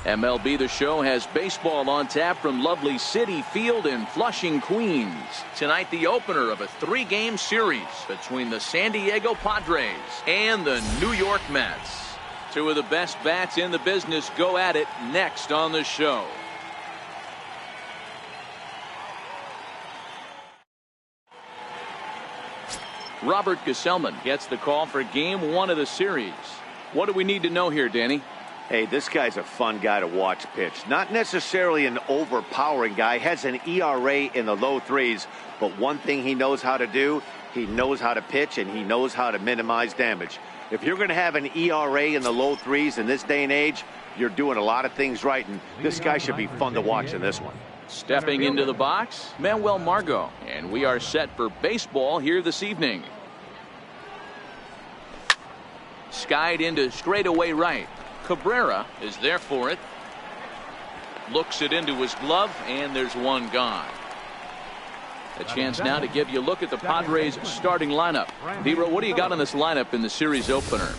MLB The Show has baseball on tap from lovely Citi Field in Flushing, Queens. Tonight, the opener of a 3-game series between the San Diego Padres and the New York Mets. Two of the best bats in the business go at it next on the show. Robert Gesellman gets the call for Game 1 of the series. What do we need to know here, Danny? Hey, this guy's a fun guy to watch pitch. Not necessarily an overpowering guy. Has an ERA in the low 3s. But one thing he knows how to do, he knows how to pitch and he knows how to minimize damage. If you're going to have an ERA in the low 3s in this day and age, you're doing a lot of things right. And this guy should be fun to watch in this one. Stepping into the box, Manuel Margot. And we are set for baseball here this evening. Skied into straightaway right. Cabrera is there for it. Looks it into his glove, and there's one gone. A chance now to give you a look at the Padres starting lineup. Vero, what do you got on this lineup in the series opener?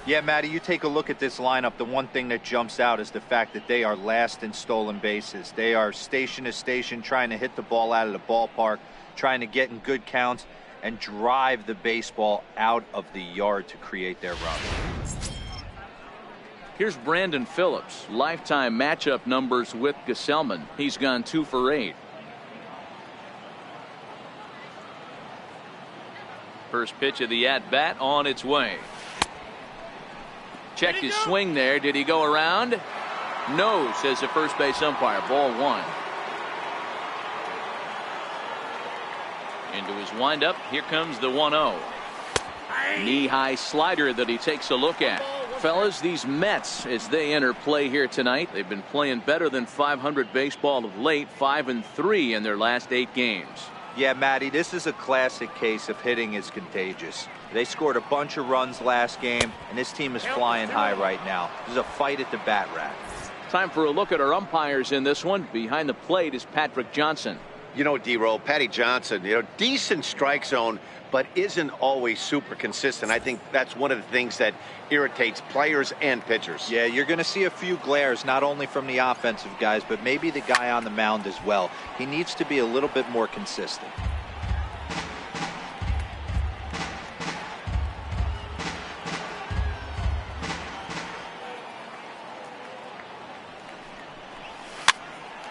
Yeah, Matty, you take a look at this lineup. The one thing that jumps out is the fact that they are last in stolen bases. They are station to station trying to hit the ball out of the ballpark, trying to get in good counts and drive the baseball out of the yard to create their run. Here's Brandon Phillips. Lifetime matchup numbers with Gesellman. He's gone 2 for 8. First pitch of the at-bat on its way. Checked his swing there. Did he go around? No, says the first base umpire. Ball 1. Into his windup. Here comes the 1-0. Knee-high slider that he takes a look at. Fellas, these Mets, as they enter play here tonight, they've been playing better than .500 baseball of late, 5-3 in their last 8 games. Yeah, Matty, this is a classic case of hitting is contagious. They scored a bunch of runs last game, and this team is flying high right now. There's a fight at the bat rack. Time for a look at our umpires in this one. Behind the plate is Patrick Johnson. You know, D-Roll, Patty Johnson, decent strike zone, but isn't always super consistent. I think that's one of the things that irritates players and pitchers. Yeah, you're going to see a few glares, not only from the offensive guys, but maybe the guy on the mound as well. He needs to be a little bit more consistent.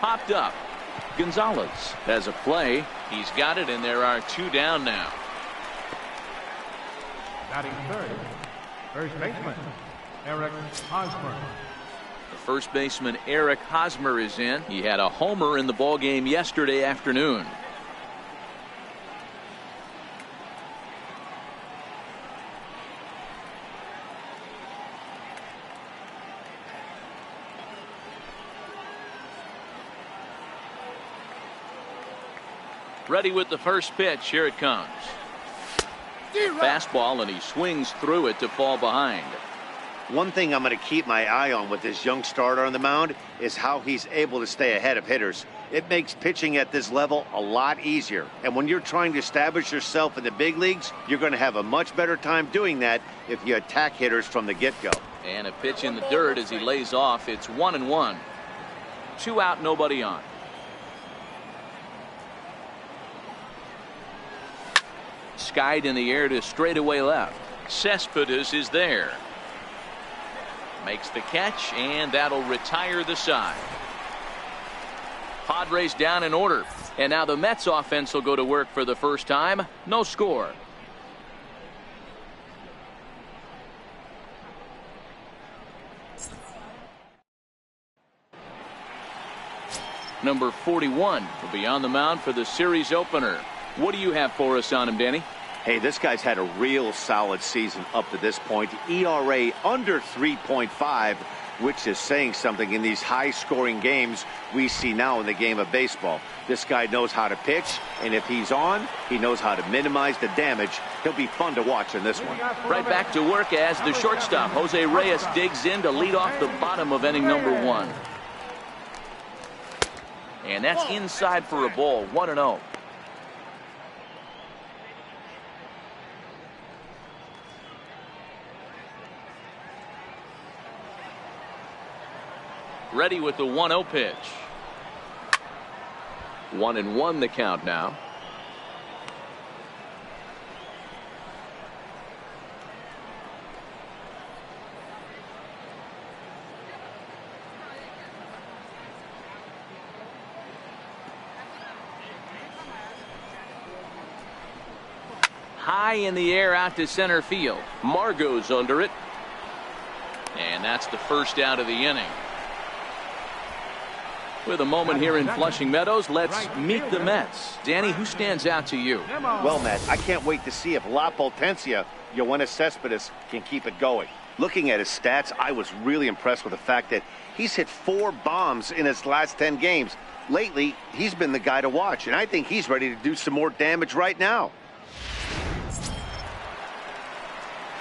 Popped up. Gonzalez has a play. He's got it, and there are 2 down now. Batting third, first baseman Eric Hosmer. The first baseman Eric Hosmer is in. He had a homer in the ballgame yesterday afternoon. Ready with the first pitch. Here it comes. Fastball, and he swings through it to fall behind. One thing I'm going to keep my eye on with this young starter on the mound is how he's able to stay ahead of hitters. It makes pitching at this level a lot easier. And when you're trying to establish yourself in the big leagues, you're going to have a much better time doing that if you attack hitters from the get-go. And a pitch in the dirt as he lays off. It's 1-1. 2 out, nobody on. Skied in the air to straightaway left. Cespedes is there. Makes the catch, and that'll retire the side. Padres down in order. And now the Mets offense will go to work for the first time. No score. Number 41 will be on the mound for the series opener. What do you have for us on him, Danny? Hey, this guy's had a real solid season up to this point. ERA under 3.5, which is saying something in these high-scoring games we see now in the game of baseball. This guy knows how to pitch, and if he's on, he knows how to minimize the damage. He'll be fun to watch in this one. Right back to work as the shortstop, Jose Reyes, digs in to lead off the bottom of inning number 1. And that's inside for a ball, 1-0. Ready with the 1-0 pitch. 1-1 the count now. High in the air out to center field. Margot's under it. And that's the first out of the inning. With a moment here in Flushing Meadows, let's meet the Mets. Danny, who stands out to you? Well, Matt, I can't wait to see if La Potencia, Yoenis Cespedes, can keep it going. Looking at his stats, I was really impressed with the fact that he's hit 4 bombs in his last 10 games. Lately, he's been the guy to watch, and I think he's ready to do some more damage right now.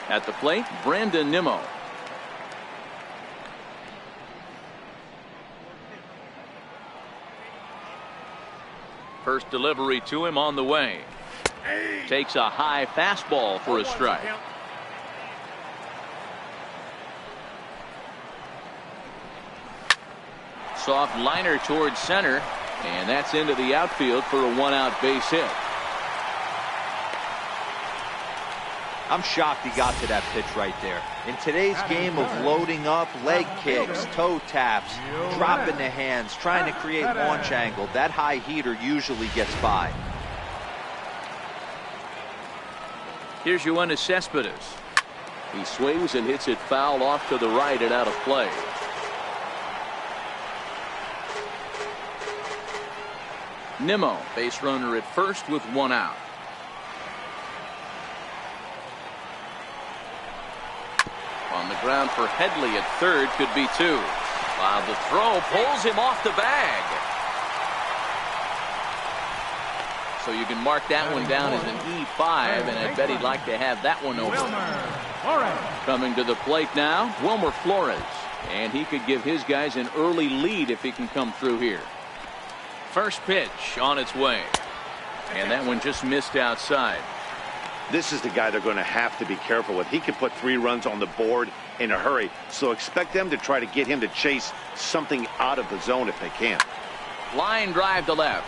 At the plate, Brandon Nimmo. First delivery to him on the way. Takes a high fastball for a strike. Soft liner towards center, and that's into the outfield for a 1-out base hit. I'm shocked he got to that pitch right there. In today's game of loading up, leg kicks, toe taps, dropping the hands, trying to create launch angle, that high heater usually gets by. Here's Yoenis Cespedes. He swings and hits it foul off to the right and out of play. Nimmo, base runner at first with 1 out. On the ground for Headley at third, could be 2. While the throw pulls him off the bag. So you can mark that one down as an E5, and I bet he'd like to have that one over. Coming to the plate now, Wilmer Flores. And he could give his guys an early lead if he can come through here. First pitch on its way. And that one just missed outside. This is the guy they're going to have to be careful with. He can put 3 runs on the board in a hurry, so expect them to try to get him to chase something out of the zone if they can. Line drive to left.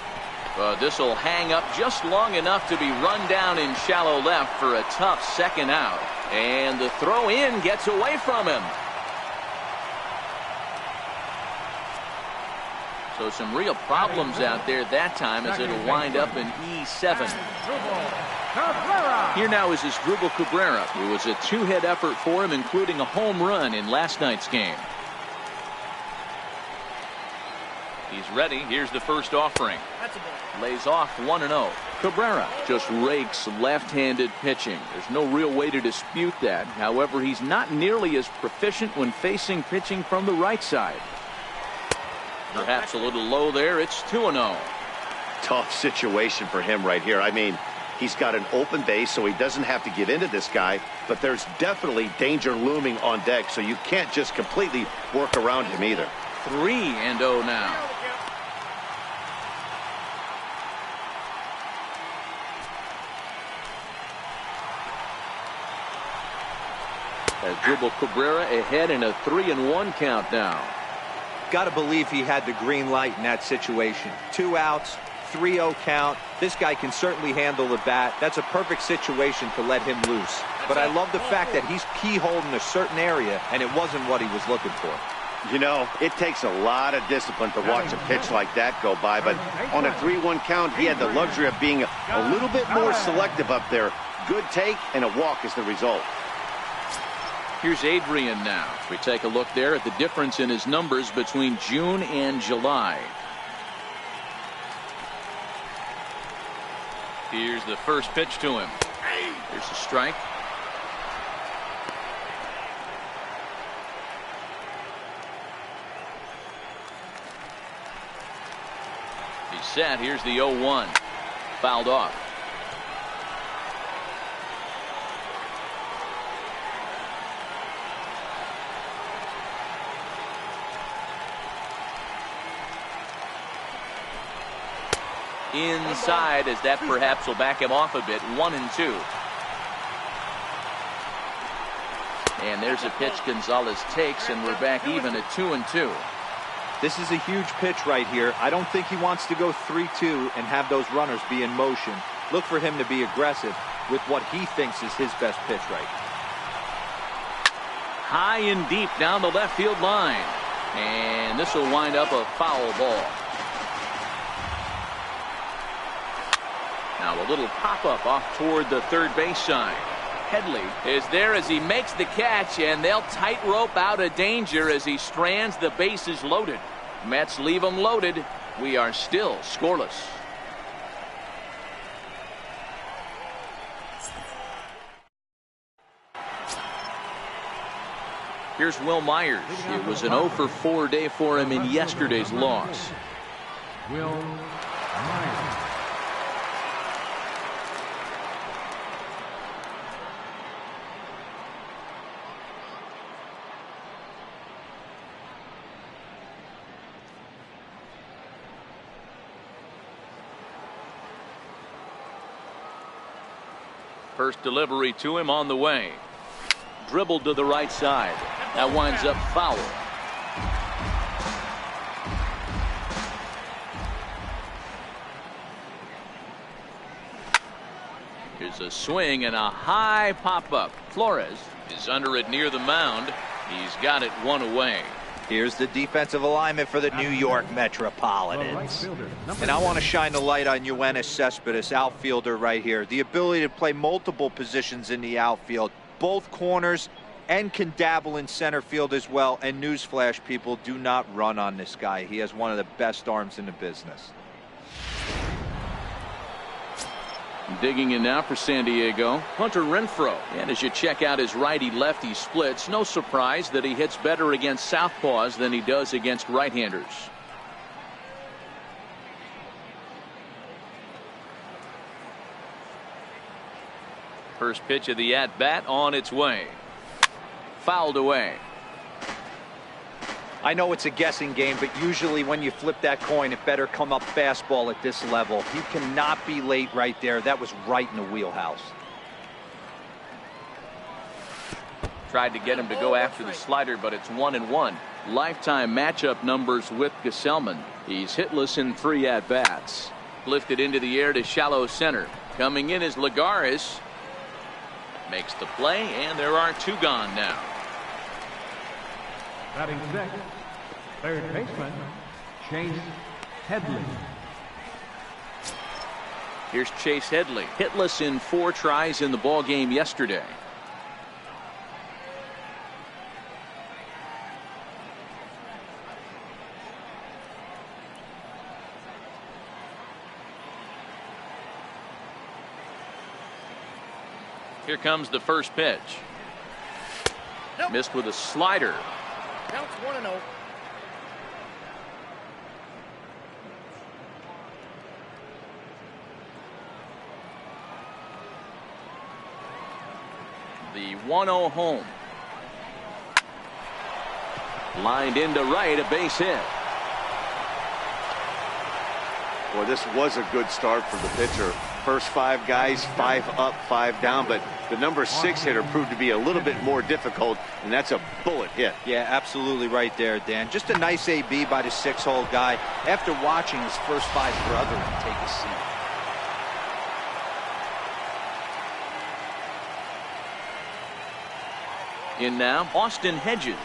This will hang up just long enough to be run down in shallow left for a tough second out. And the throw in gets away from him. So some real problems out there that time as it'll wind up in E7. Here now is Asdrubal Cabrera. It was a 2-hit effort for him, including a home run in last night's game. He's ready. Here's the first offering. Lays off 1-0. Cabrera just rakes left-handed pitching. There's no real way to dispute that. However, he's not nearly as proficient when facing pitching from the right side. Perhaps a little low there. It's 2-0. Tough situation for him right here. I mean, he's got an open base, so he doesn't have to give in to this guy, but there's definitely danger looming on deck, so you can't just completely work around him either. 3-0 now. Asdrubal Cabrera ahead in a 3-1 count now. Got to believe he had the green light in that situation. 2 outs, 3-0 count. This guy can certainly handle the bat. That's a perfect situation to let him loose. But I love the fact that he's keyholed in a certain area, and it wasn't what he was looking for. You know, it takes a lot of discipline to watch a pitch like that go by, but on a 3-1 count, he had the luxury of being a little bit more selective up there. Good take, and a walk is the result. Here's Adrian now. We take a look there at the difference in his numbers between June and July. Here's the first pitch to him. Here's the strike. He's set. Here's the 0-1. Fouled off. Inside, as that perhaps will back him off a bit. 1-2. And there's a pitch Gonzalez takes, and we're back even at 2-2. This is a huge pitch right here. I don't think he wants to go 3-2 and have those runners be in motion. Look for him to be aggressive with what he thinks is his best pitch right now. High and deep down the left field line. And this will wind up a foul ball. Now a little pop-up off toward the third base side. Headley is there as he makes the catch, and they'll tightrope out of danger as he strands the bases loaded. Mets leave them loaded. We are still scoreless. Here's Will Myers. It was an 0 for 4 day for him in yesterday's loss. Will Myers. First delivery to him on the way. Dribbled to the right side. That winds up foul. Here's a swing and a high pop-up. Flores is under it near the mound. He's got it one away. Here's the defensive alignment for the New York Metropolitans. And I want to shine the light on Yoenis Cespedes, outfielder right here. The ability to play multiple positions in the outfield, both corners, and can dabble in center field as well. And newsflash, people, do not run on this guy. He has one of the best arms in the business. Digging in now for San Diego, Hunter Renfroe. And as you check out his righty-lefty splits, no surprise that he hits better against southpaws than he does against right-handers. First pitch of the at-bat on its way. Fouled away. I know it's a guessing game, but usually when you flip that coin, it better come up fastball at this level. You cannot be late right there. That was right in the wheelhouse. Tried to get him to go after the slider, but it's 1-1. Lifetime matchup numbers with Gesellman. He's hitless in 3 at-bats. Lifted into the air to shallow center. Coming in is Lagares. Makes the play, and there are 2 gone now. Batting sixth, third baseman, Chase Headley. Here's Chase Headley, hitless in 4 tries in the ball game yesterday. Here comes the first pitch. Nope. Missed with a slider. Counts 1-0. The 1-0 home. Lined into right, a base hit. Well, this was a good start for the pitcher. First 5 guys, 5 up, 5 down, but the number 6 hitter proved to be a little bit more difficult, and that's a bullet hit. Yeah, absolutely right there, Dan. Just a nice AB by the 6-hole guy after watching his first 5 brethren take a seat. In now, Austin Hedges.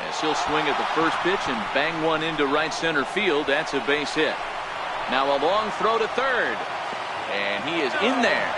As he'll swing at the first pitch and bang one into right center field. That's a base hit. Now a long throw to third. And he is in there.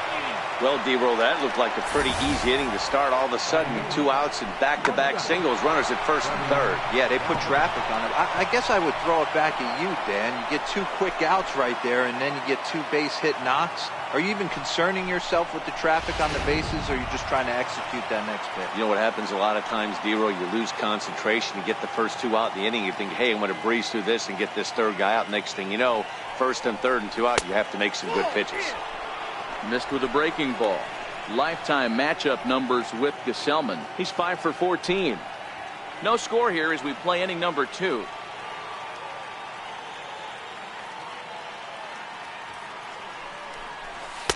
Well, D-Roll, that looked like a pretty easy inning to start. All of a sudden, 2 outs and back-to-back singles, runners at first and third. Yeah, they put traffic on him. I guess I would throw it back at you, Dan. You get 2 quick outs right there, and then you get 2 base hit knocks. Are you even concerning yourself with the traffic on the bases, or are you just trying to execute that next pitch? You know what happens a lot of times, D-Roll? You lose concentration. You get the first 2 out in the inning. You think, hey, I'm going to breeze through this and get this third guy out. Next thing you know, first and third and 2 out, you have to make some good pitches. Missed with a breaking ball. Lifetime matchup numbers with Gesellman. He's 5 for 14. No score here as we play inning number 2.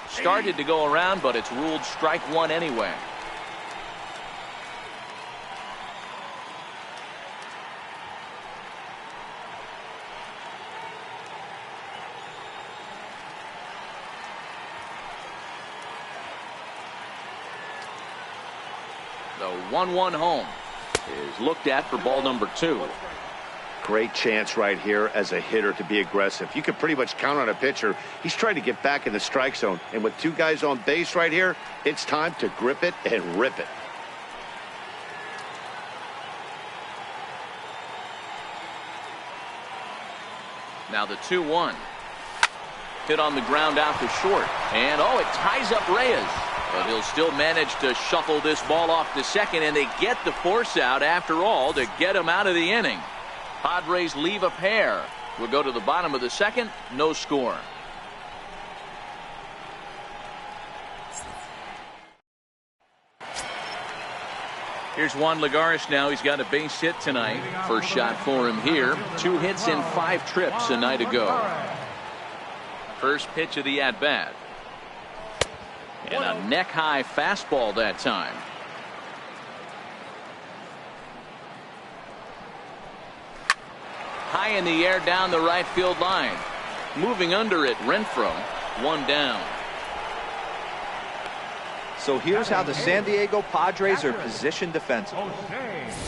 Started to go around, but it's ruled strike 1 anyway. The 1-1 home is looked at for ball number 2. Great chance right here as a hitter to be aggressive. You can pretty much count on a pitcher. He's trying to get back in the strike zone. And with 2 guys on base right here, it's time to grip it and rip it. Now the 2-1. Hit on the ground out to short. And oh, it ties up Reyes. But he'll still manage to shuffle this ball off to second, and they get the force out after all to get him out of the inning. Padres leave a pair. We'll go to the bottom of the second. No score. Here's Juan Lagares now. He's got a base hit tonight. First shot for him here. 2 hits in 5 trips a night ago. First pitch of the at-bat. And a neck-high fastball that time. High in the air down the right field line. Moving under it, Renfroe. 1 down. So here's how the San Diego Padres are positioned defensively.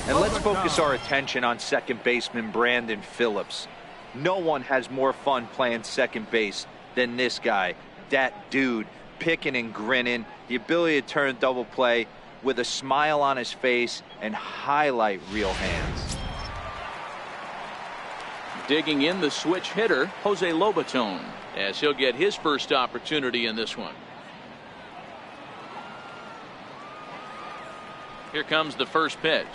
And let's focus our attention on second baseman Brandon Phillips. No one has more fun playing second base than this guy. That dude, picking and grinning, the ability to turn double play with a smile on his face and highlight reel hands. Digging in the switch hitter, Jose Lobaton, as he'll get his first opportunity in this one. Here comes the first pitch.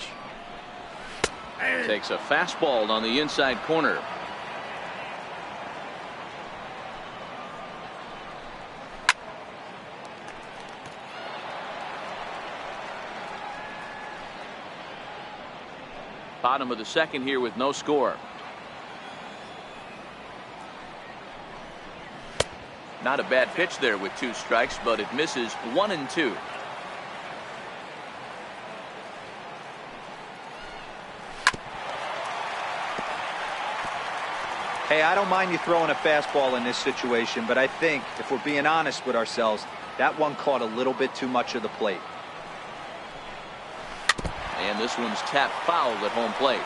Takes a fastball on the inside corner. Bottom of the second here with no score. Not a bad pitch there with 2 strikes, but it misses 1 and 2. Hey, I don't mind you throwing a fastball in this situation, but I think if we're being honest with ourselves, that one caught a little bit too much of the plate. And this one's tapped foul at home plate.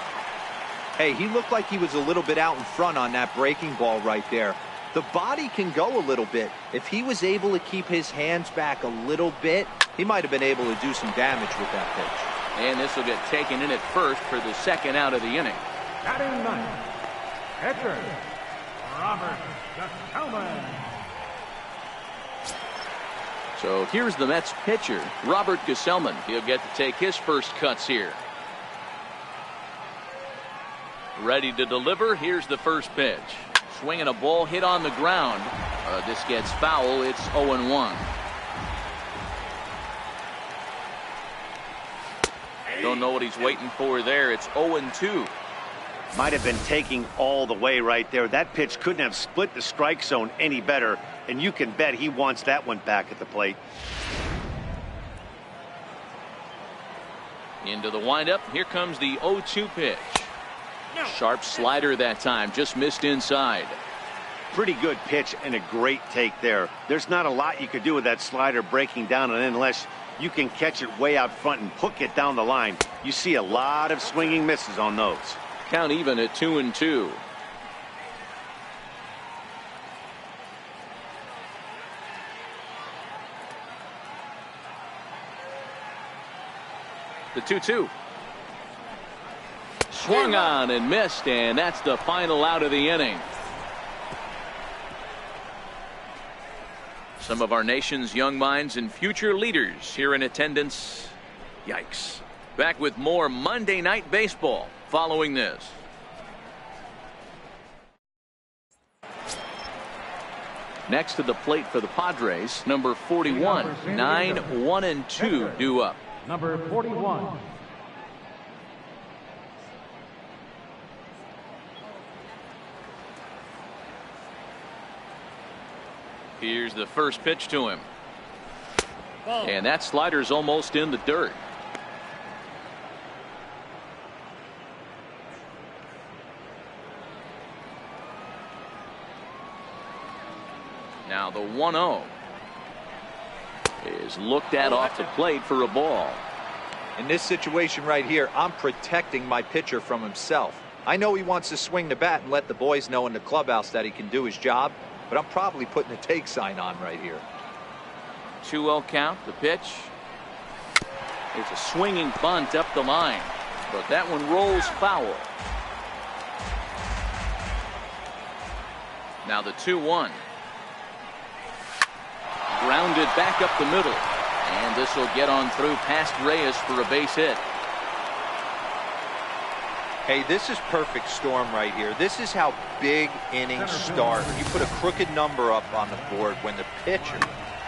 Hey, he looked like he was a little bit out in front on that breaking ball right there. The body can go a little bit. If he was able to keep his hands back a little bit, he might have been able to do some damage with that pitch. And this will get taken in at first for the second out of the inning. Batting ninth, pitcher, Robert Gesellman. So here's the Mets pitcher, Robert Gesellman. He'll get to take his first cuts here. Ready to deliver. Here's the first pitch. Swinging a ball hit on the ground. This gets foul. It's 0-1. Don't know what he's waiting for there. It's 0-2. Might have been taking all the way right there. That pitch couldn't have split the strike zone any better, and you can bet he wants that one back at the plate. Into the windup. Here comes the 0-2 pitch. Sharp slider that time, just missed inside. Pretty good pitch and a great take there. There's not a lot you could do with that slider breaking down, and unless you can catch it way out front and hook it down the line, you see a lot of swinging misses on those. Count even at 2-2. The 2-2. Swung on and missed, and that's the final out of the inning. Some of our nation's young minds and future leaders here in attendance. Yikes. Back with more Monday Night Baseball following this. Next to the plate for the Padres, number 41, 9-1-2 due up. Number 41. Here's the first pitch to him. And that slider's almost in the dirt. Now the 1-0 is looked at off the plate for a ball. In this situation right here, I'm protecting my pitcher from himself. I know he wants to swing the bat and let the boys know in the clubhouse that he can do his job, but I'm probably putting a take sign on right here. 2-0 count. The pitch. It's a swinging bunt up the line, but that one rolls foul. Now the 2-1. Grounded back up the middle. And this will get on through past Reyes for a base hit. Hey, this is perfect storm right here. This is how big innings start. You put a crooked number up on the board when the pitcher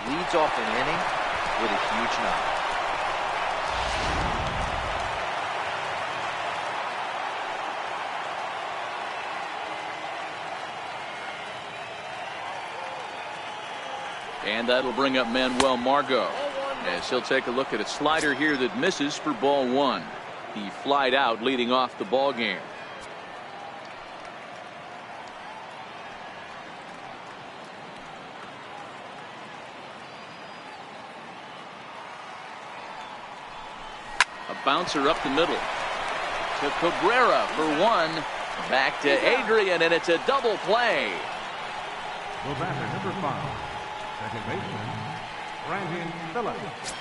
leads off an inning with a huge number. And that'll bring up Manuel Margot, as he'll take a look at a slider here that misses for ball one. He flied out leading off the ball game. A bouncer up the middle to Cabrera for one. Back to Adrian, and it's a double play. The batter, number 5, second baseman, Brandon Phillips.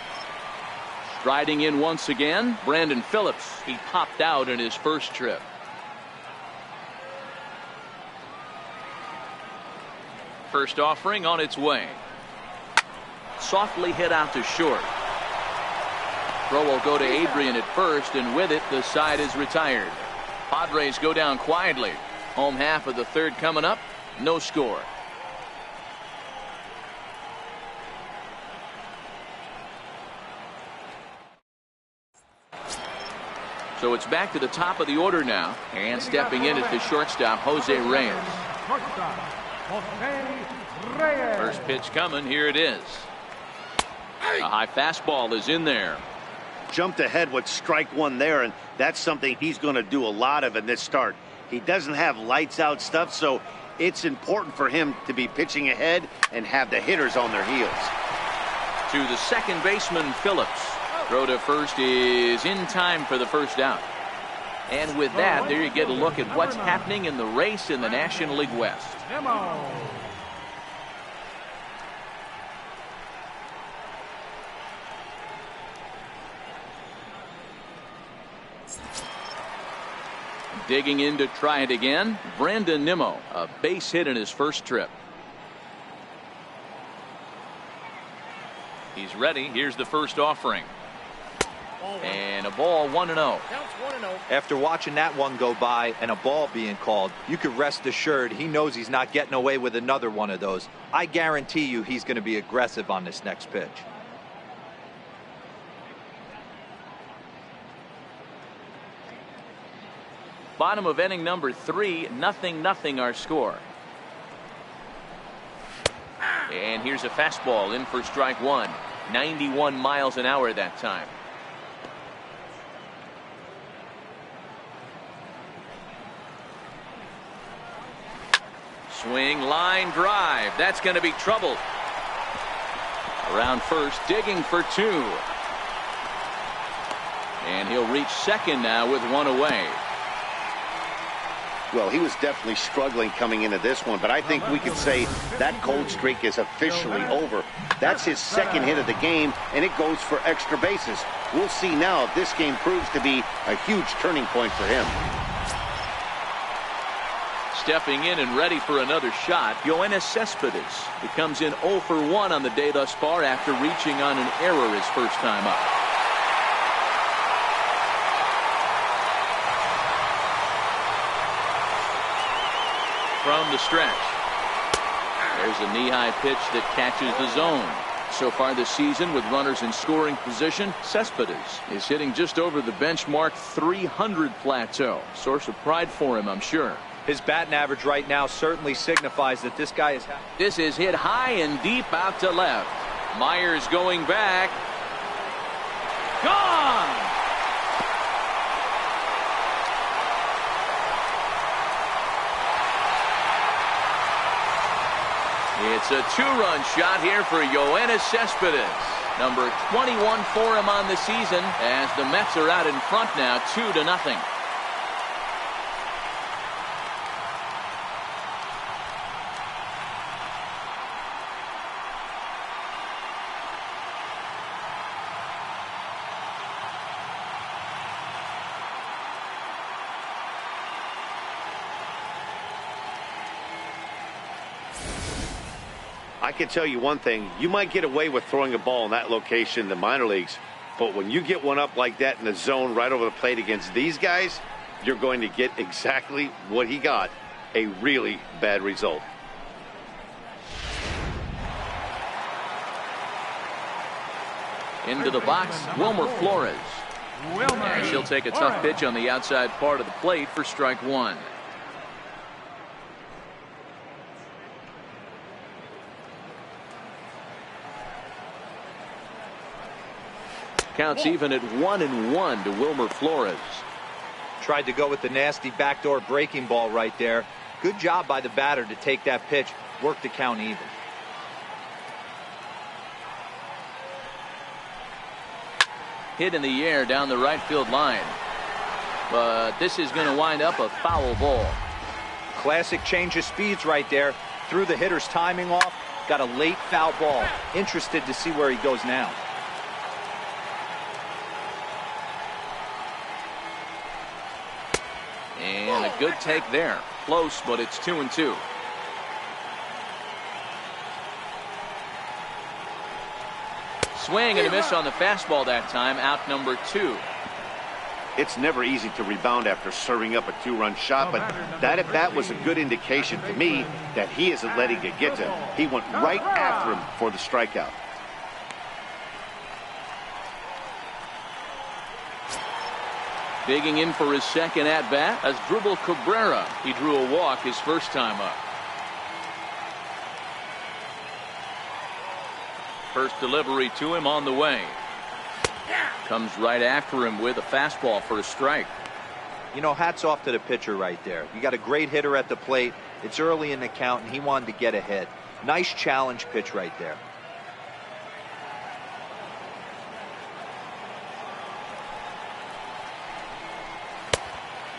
Striding in once again, Brandon Phillips. He popped out in his first trip. First offering on its way. Softly hit out to short. Throw will go to Adrian at first, and with it, the side is retired. Padres go down quietly. Home half of the third coming up. No score. So it's back to the top of the order now. And stepping in is the shortstop, Jose Reyes. Shortstop, Jose Reyes. First pitch coming. Here it is. A high fastball is in there. Jumped ahead with strike one there, and that's something he's going to do a lot of in this start. He doesn't have lights out stuff, so it's important for him to be pitching ahead and have the hitters on their heels. To the second baseman, Phillips. Throw to first is in time for the first out. And with that, there you get a look at what's happening in the race in the National League West. Digging in to try it again, Brandon Nimmo, a base hit in his first trip. He's ready. Here's the first offering. And a ball 1-0. After watching that one go by and a ball being called, you could rest assured he knows he's not getting away with another one of those. I guarantee you he's going to be aggressive on this next pitch. Bottom of inning number 3, 0-0 our score. And here's a fastball in for strike one. 91 miles an hour that time. Swing, line drive. That's going to be trouble. Around first, digging for two. And he'll reach second now with one away. Well, he was definitely struggling coming into this one, but I think we could say that cold streak is officially over. That's his second hit of the game, and it goes for extra bases. We'll see now if this game proves to be a huge turning point for him. Stepping in and ready for another shot, Yoenis Cespedes. He comes in 0 for 1 on the day thus far after reaching on an error his first time up. From the stretch. There's a knee-high pitch that catches the zone. So far this season, with runners in scoring position, Cespedes is hitting just over the benchmark 300 plateau. Source of pride for him, I'm sure. His batting average right now certainly signifies that this guy is... This is hit high and deep out to left. Myers going back. Gone! It's a two-run shot here for Yoenis Cespedes. Number 21 for him on the season as the Mets are out in front now 2-0. I can tell you one thing, you might get away with throwing a ball in that location in the minor leagues, but when you get one up like that in the zone right over the plate against these guys, you're going to get exactly what he got, a really bad result. Into the box, Wilmer Flores. And she'll take a tough pitch on the outside part of the plate for strike one. Counts even at 1-1 to Wilmer Flores. Tried to go with the nasty backdoor breaking ball right there. Good job by the batter to take that pitch, work the count even. Hit in the air down the right field line. But this is going to wind up a foul ball. Classic change of speeds right there. Threw the hitter's timing off. Got a late foul ball. Interested to see where he goes now. And a good take there. Close, but it's 2-2. Swing and a miss on the fastball that time. Out number 2. It's never easy to rebound after serving up a two-run shot, but that at bat was a good indication to me that he isn't letting it get to him. He went right after him for the strikeout. Digging in for his second at-bat as Dribble Cabrera. He drew a walk his first time up. First delivery to him on the way. Comes right after him with a fastball for a strike. You know, hats off to the pitcher right there. You got a great hitter at the plate. It's early in the count, and he wanted to get ahead. Nice challenge pitch right there.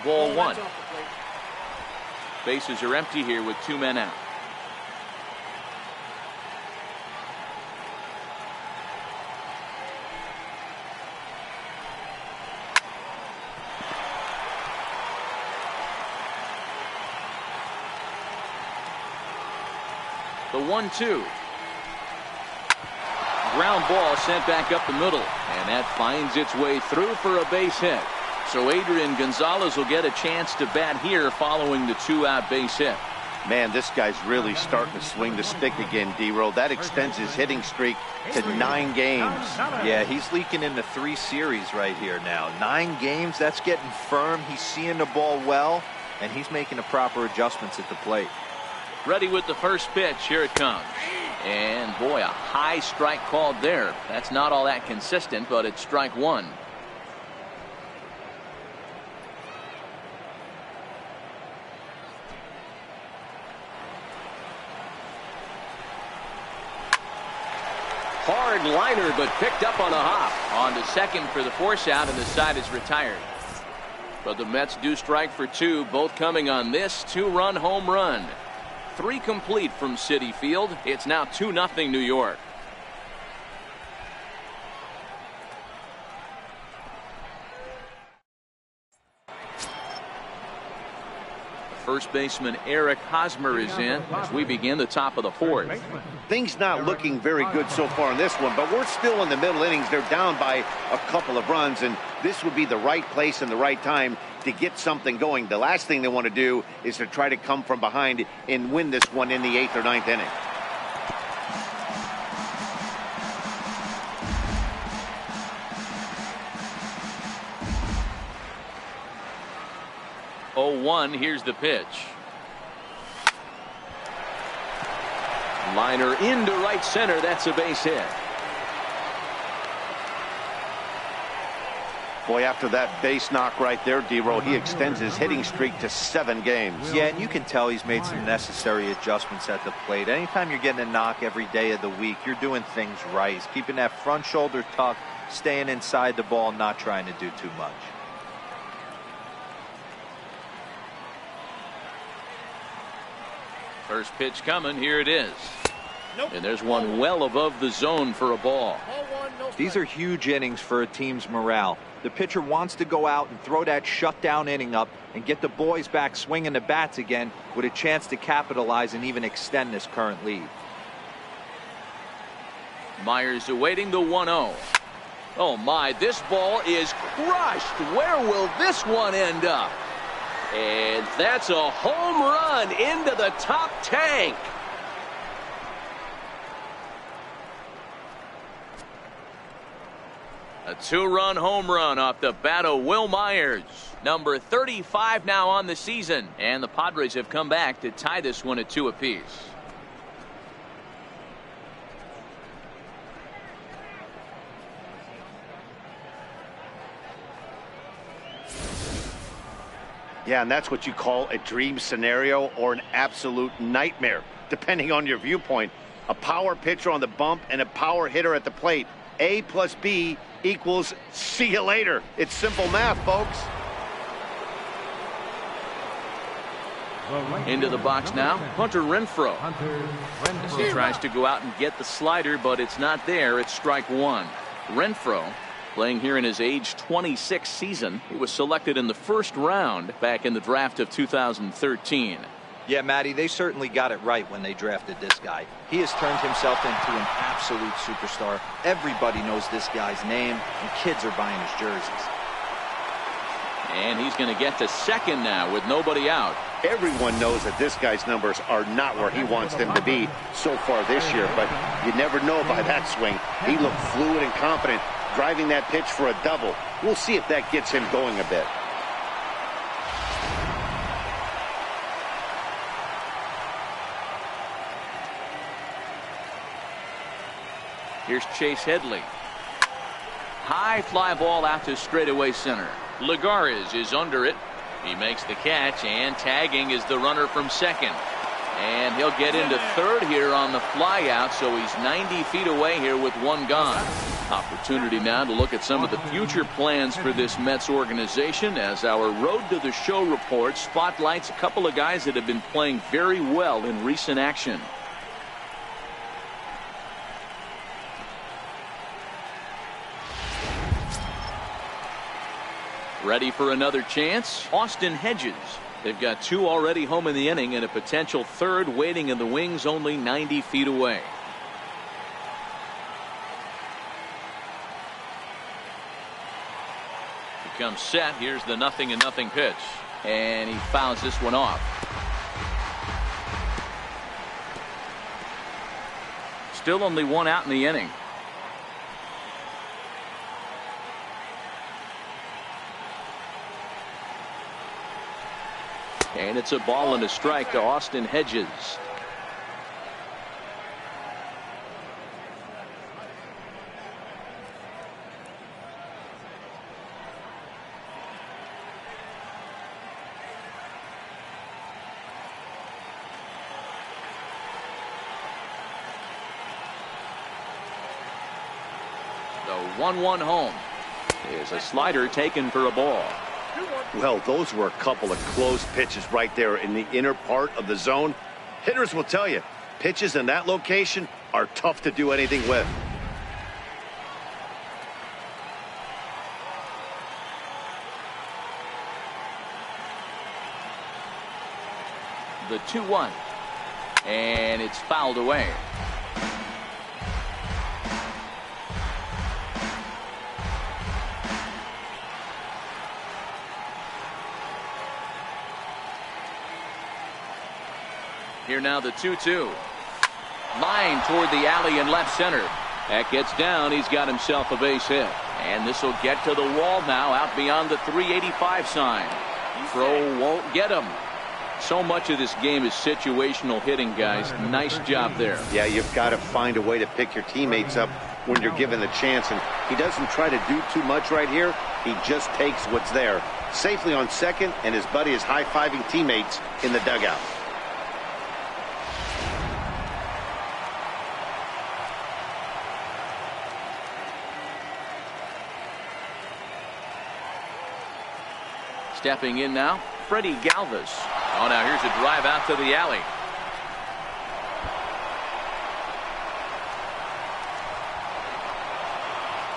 Ball one. Bases are empty here with 2 men out. The 1-2. Ground ball sent back up the middle, and that finds its way through for a base hit. So Adrian Gonzalez will get a chance to bat here following the 2-out base hit. Man, this guy's really starting to swing the stick again, D-Roll. That extends his hitting streak to 9 games. Yeah, he's leaking into 3 series right here now. 9 games, that's getting firm. He's seeing the ball well, and he's making the proper adjustments at the plate. Ready with the first pitch. Here it comes. And boy, a high strike called there. That's not all that consistent, but it's strike one. Hard liner, but picked up on a hop. On to second for the force out, and the side is retired. But the Mets do strike for 2, both coming on this 2-run home run. 3 complete from Citi Field. It's now 2-0 New York. First baseman Eric Hosmer is in as we begin the top of the 4th. Things not looking very good so far in this one, but we're still in the middle innings. They're down by a couple of runs, and this would be the right place and the right time to get something going. The last thing they want to do is to try to come from behind and win this one in the 8th or 9th inning. Here's the pitch. Liner into right center. That's a base hit. Boy, after that base knock right there, D-Row, he extends his hitting streak to 7 games. Yeah, and you can tell he's made some necessary adjustments at the plate. Anytime you're getting a knock every day of the week, you're doing things right. He's keeping that front shoulder tucked, staying inside the ball, not trying to do too much. First pitch coming. Here it is. And there's one well above the zone for a ball. These are huge innings for a team's morale. The pitcher wants to go out and throw that shutdown inning up and get the boys back swinging the bats again with a chance to capitalize and even extend this current lead. Myers awaiting the 1-0. Oh my, this ball is crushed. Where will this one end up? And that's a home run into the top tank. A 2-run home run off the bat of Wil Myers. Number 35 now on the season. And the Padres have come back to tie this one at 2 apiece. Yeah, and that's what you call a dream scenario or an absolute nightmare, depending on your viewpoint. A power pitcher on the bump and a power hitter at the plate. A plus B equals see you later. It's simple math, folks. Into the box now, Hunter Renfroe. As he tries to go out and get the slider, but it's not there. It's strike 1. Renfroe playing here in his age 26 season. He was selected in the first round back in the draft of 2013. Yeah, Matty, they certainly got it right when they drafted this guy. He has turned himself into an absolute superstar. Everybody knows this guy's name, and kids are buying his jerseys. And he's going to get to second now with nobody out. Everyone knows that this guy's numbers are not where he wants them to be so far this year, but you never know by that swing. He looked fluid and confident, driving that pitch for a double. We'll see if that gets him going a bit. Here's Chase Headley. High fly ball out to straightaway center. Lagares is under it. He makes the catch, and tagging is the runner from second. And he'll get into third here on the fly out, so he's 90 feet away here with one gone. Opportunity now to look at some of the future plans for this Mets organization as our Road to the Show report spotlights a couple of guys that have been playing very well in recent action. Ready for another chance? Austin Hedges. They've got 2 already home in the inning and a potential third waiting in the wings only 90 feet away. He comes set. Here's the 0-0 pitch. And he fouls this one off. Still only 1 out in the inning. And it's a ball and a strike to Austin Hedges. The 1-1 home is a slider taken for a ball. Well, those were a couple of close pitches right there in the inner part of the zone. Hitters will tell you, pitches in that location are tough to do anything with. The 2-1. And it's fouled away. Here now the 2-2. Line toward the alley in left center. That gets down. He's got himself a base hit. And this will get to the wall now out beyond the 385 sign. Throw won't get him. So much of this game is situational hitting, guys. Nice job there. Yeah, you've got to find a way to pick your teammates up when you're given the chance. And he doesn't try to do too much right here. He just takes what's there. Safely on second, and his buddy is high-fiving teammates in the dugout. Stepping in now, Freddie Galvis. Oh, now here's a drive out to the alley.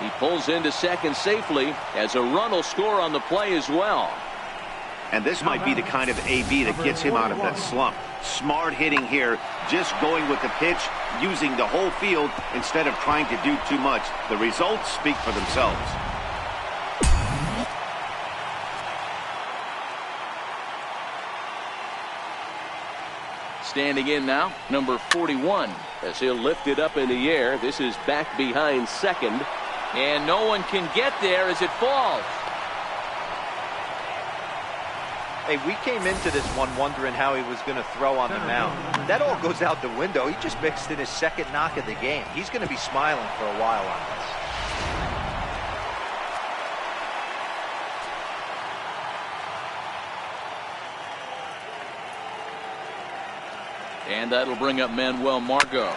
He pulls into second safely as a run will score on the play as well. And this might be the kind of AB that gets him out of that slump. Smart hitting here, just going with the pitch, using the whole field instead of trying to do too much. The results speak for themselves. Standing in now, number 41, as he'll lift it up in the air. This is back behind second, and no one can get there as it falls. Hey, we came into this one wondering how he was going to throw on the mound. That all goes out the window. He just mixed in his second knock of the game. He's going to be smiling for a while on this. And that'll bring up Manuel Margot,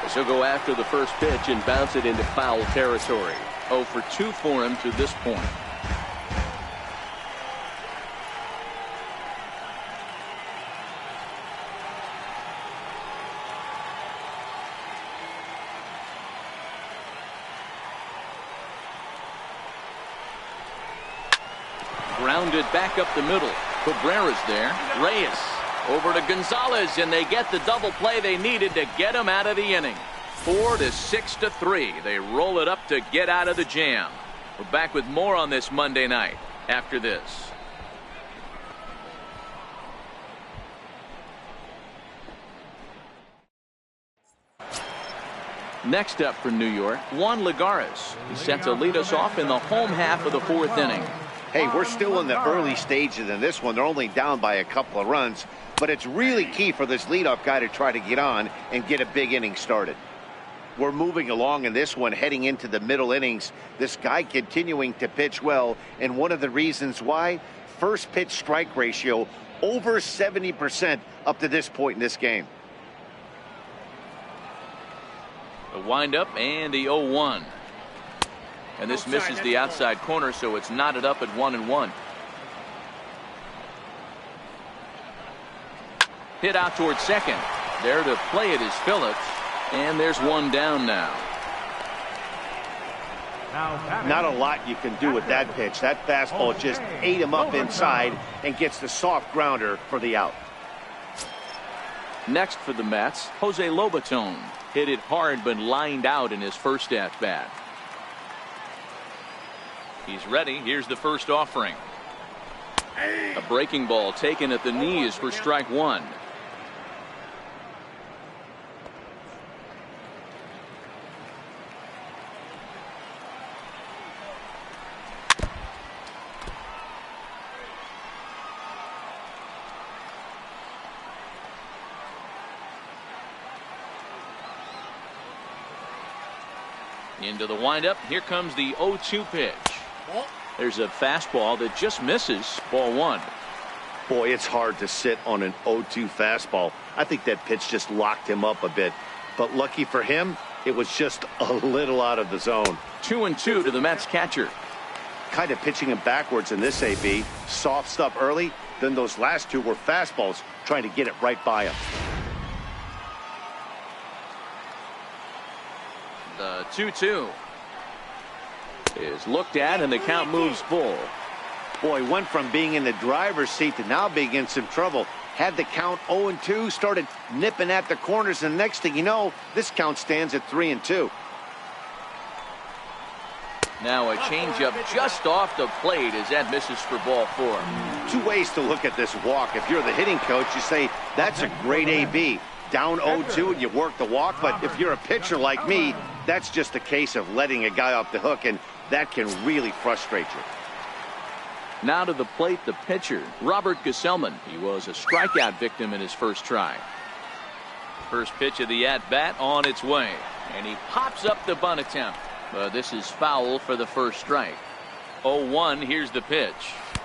as he'll go after the first pitch and bounce it into foul territory. 0 for 2 for him to this point. Grounded back up the middle. Cabrera's there. Reyes over to Gonzalez, and they get the double play they needed to get him out of the inning. 4 to 6 to 3. They roll it up to get out of the jam. We're back with more on this Monday night after this. Next up for New York, Juan Lagares. He's set to lead us off in the home half of the 4th inning. Hey, we're still in the early stages in this one. They're only down by a couple of runs, but it's really key for this leadoff guy to try to get on and get a big inning started. We're moving along in this one, heading into the middle innings. This guy continuing to pitch well, and one of the reasons why, first pitch strike ratio over 70% up to this point in this game. The windup and the 0-1. And this misses the outside corner, so it's knotted up at 1-1. Hit out towards second. There to play it is Phillips. And there's one down now. Not a lot you can do with that pitch. That fastball just ate him up inside and gets the soft grounder for the out. Next for the Mets, Jose Lobaton. Hit it hard but lined out in his first at-bat. He's ready. Here's the first offering. A breaking ball taken at the knees for strike 1. Into the windup. Here comes the 0-2 pitch. There's a fastball that just misses. Ball 1. Boy, it's hard to sit on an 0-2 fastball. I think that pitch just locked him up a bit. But lucky for him, it was just a little out of the zone. 2-2 to the Mets catcher. Kind of pitching him backwards in this AB. Soft stuff early. Then those last two were fastballs, trying to get it right by him. The 2-2 is looked at, and the count moves full. Boy, went from being in the driver's seat to now being in some trouble. Had the count 0-2, started nipping at the corners, and next thing you know, this count stands at 3-2. Now a changeup just off the plate as that misses for ball 4. Two ways to look at this walk. If you're the hitting coach, you say that's a great AB. Down 0-2 and you work the walk, but if you're a pitcher like me, that's just a case of letting a guy off the hook, and that can really frustrate you. Now to the plate, the pitcher, Robert Gesellman. He was a strikeout victim in his first try. First pitch of the at-bat on its way, and he pops up the bunt attempt. This is foul for the first strike. 0-1, here's the pitch.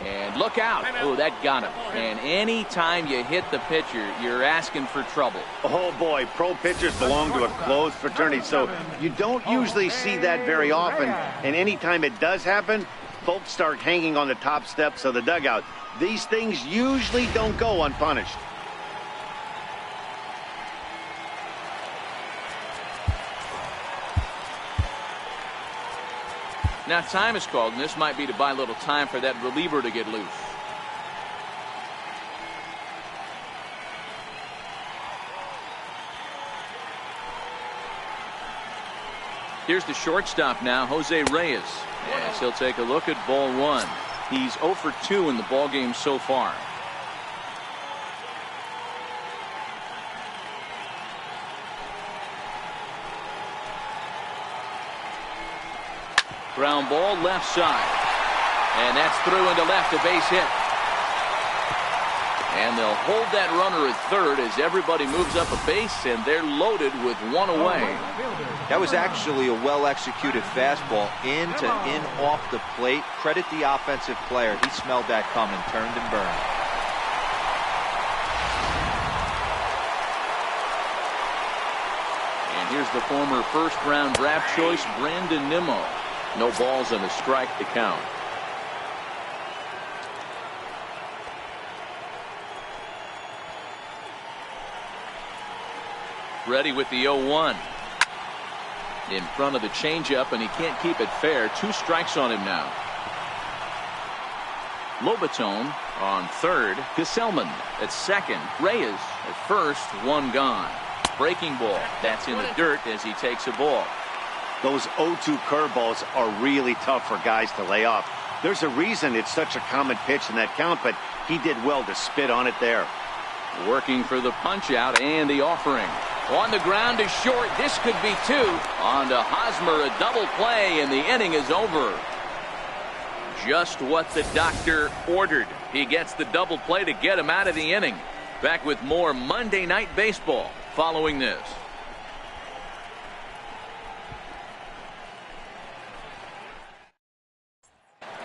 And look out. Oh, that got him. And anytime you hit the pitcher, you're asking for trouble. Oh, boy, pro pitchers belong to a closed fraternity, so you don't usually see that very often. And anytime it does happen, folks start hanging on the top steps of the dugout. These things usually don't go unpunished. Now time is called, and this might be to buy a little time for that reliever to get loose. Here's the shortstop now, Jose Reyes. As he'll take a look at ball one. He's 0 for 2 in the ballgame so far. Ground ball left side. And that's through into left, a base hit. And they'll hold that runner at third as everybody moves up a base, and they're loaded with one away. That was actually a well-executed fastball in off the plate. Credit the offensive player. He smelled that coming, turned and burned. And here's the former first-round draft choice, Brandon Nimmo. No balls and a strike to count. Ready with the 0-1. In front of the changeup, and he can't keep it fair. 2 strikes on him now. Lobatone on third. Gesellman at second. Reyes at first. 1 gone. Breaking ball. That's in the dirt as he takes a ball. Those 0-2 curveballs are really tough for guys to lay off. There's a reason it's such a common pitch in that count, but he did well to spit on it there. Working for the punch out and the offering. On the ground to short. This could be 2. On to Hosmer, a double play, and the inning is over. Just what the doctor ordered. He gets the double play to get him out of the inning. Back with more Monday Night Baseball following this.